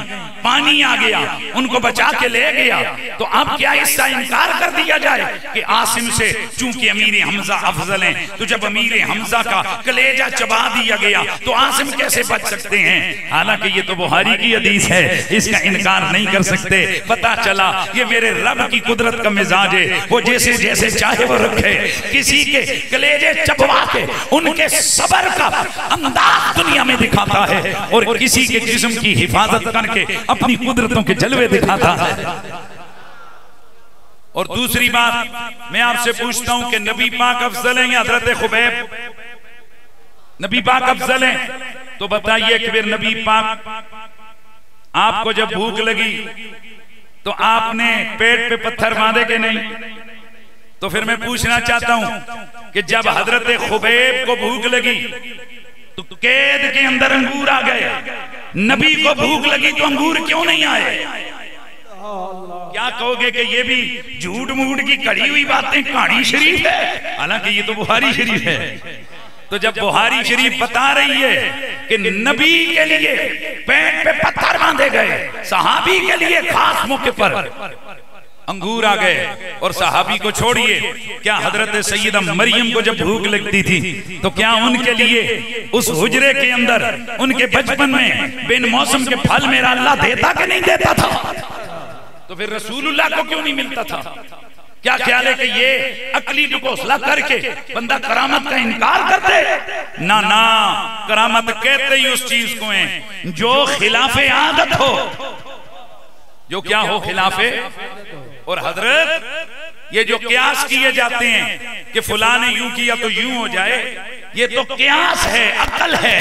پانی آ گیا، ان کو بچا کے لے گیا۔ تو اب کیا اس کا انکار کر دیا جائے کہ عاصم سے چونکہ امیر حمزہ افضل ہیں، تو جب امیر حمزہ کا کلیجہ چبا دیا گیا تو عاصم کیسے بچ سکتے ہیں؟ حالانکہ یہ تو بخاری کی حدیث ہے، اس کا انکار نہیں کر سکتے۔ پتا چلا یہ میرے رب کی قدرت کا مزاج ہے، وہ جیسے جیسے چاہے وہ رکھے۔ کسی کے کلیجے چبوا کے ان کے صبر کا انداز دنیا میں دکھاتا ہے، اور کسی کے جسم کی حفاظت کر کے اپنی قدرتوں کے جلوے دکھاتا ہے۔ اور دوسری بات میں آپ سے پوچھتا ہوں کہ نبی پاک افضل ہیں یا حضرت خبیب؟ نبی پاک افضل ہیں، تو بتائیے کہ پھر نبی پاک آپ کو جب بھوک لگی تو آپ نے پیٹ پہ پتھر باندھے کہ نہیں؟ تو پھر میں پوچھنا چاہتا ہوں کہ جب حضرت خبیب کو بھوک لگی تو قید کے اندر انگور آ گئے، نبی کو بھوک لگی تو انگور کیوں نہیں آئے؟ کیا کہو گے کہ یہ بھی جھوٹ موٹ کی کڑی ہوئی باتیں، کہانی شریف ہے؟ حالانکہ یہ تو بخاری شریف ہے۔ تو جب بخاری شریف بتا رہی ہے کہ نبی کے لیے پیٹ پہ پتھر باندھے گئے، صحابی کے لیے خاص موقع پر انگور آ گئے، اور صحابی کو چھوڑیے، کیا حضرت سیدہ مریم کو جب بھوک لگتی تھی تو کیا ان کے لیے اس حجرے کے اندر ان کے بچپن میں بن موسم کے پھل میرا اللہ دیتا کہ نہیں دیتا تھا؟ تو پھر رسول اللہ کو کیوں نہیں ملتا تھا؟ کیا خیال ہے کہ یہ عقلی ڈکوسلہ کر کے بندہ کرامت کا انکار کرتے؟ نہ نہ، کرامت کہتے ہی اس چیز کو ہیں جو خلاف عادت ہو، جو کیا ہو؟ خلاف۔ اور حضرت یہ جو قیاس کیے جاتے ہیں کہ فلاں نے یوں کیا تو یوں ہو جائے، یہ تو قیاس ہے، عقل ہے،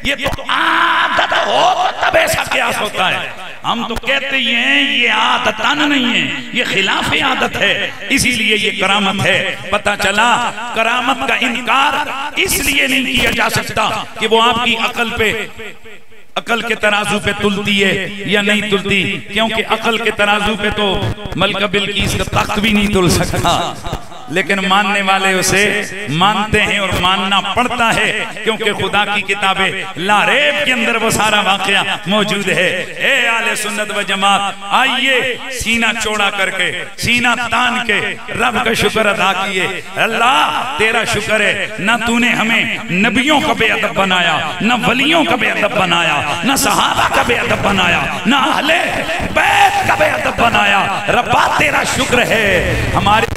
یہ تو عادت ہو تب ایسا قیاس ہوتا ہے۔ ہم تو کہتے ہی ہیں یہ عادتاً نہیں ہے، یہ خلاف عادت ہے، اسی لیے یہ کرامت ہے۔ پتہ چلا کرامت کا انکار اس لیے نہیں کیا جا سکتا کہ وہ آپ کی عقل پہ، عقل کے ترازو پہ تلتی ہے یا نہیں تلتی، کیونکہ عقل کے ترازو پہ تو ملکہ بلقیس کا تخت بھی نہیں تل سکتا، لیکن ماننے والے اسے مانتے ہیں اور ماننا پڑتا ہے، کیونکہ خدا کی کتاب لا ریب کے اندر وہ سارا واقعہ موجود ہے۔ اے اہل سنت و جماعت، آئیے سینہ چوڑا کر کے، سینہ تان کے رب کا شکر ادا کیے۔ اللہ تیرا شکر ہے، نہ تو نے ہمیں نبیوں کا بے ادب بنایا، نہ ولیوں کا بے ادب بنایا، نہ صحابہ کا بے ادب بنایا، نہ اہل بیت کا بے ادب بنایا۔ ربا تیرا شکر ہے، ہمارے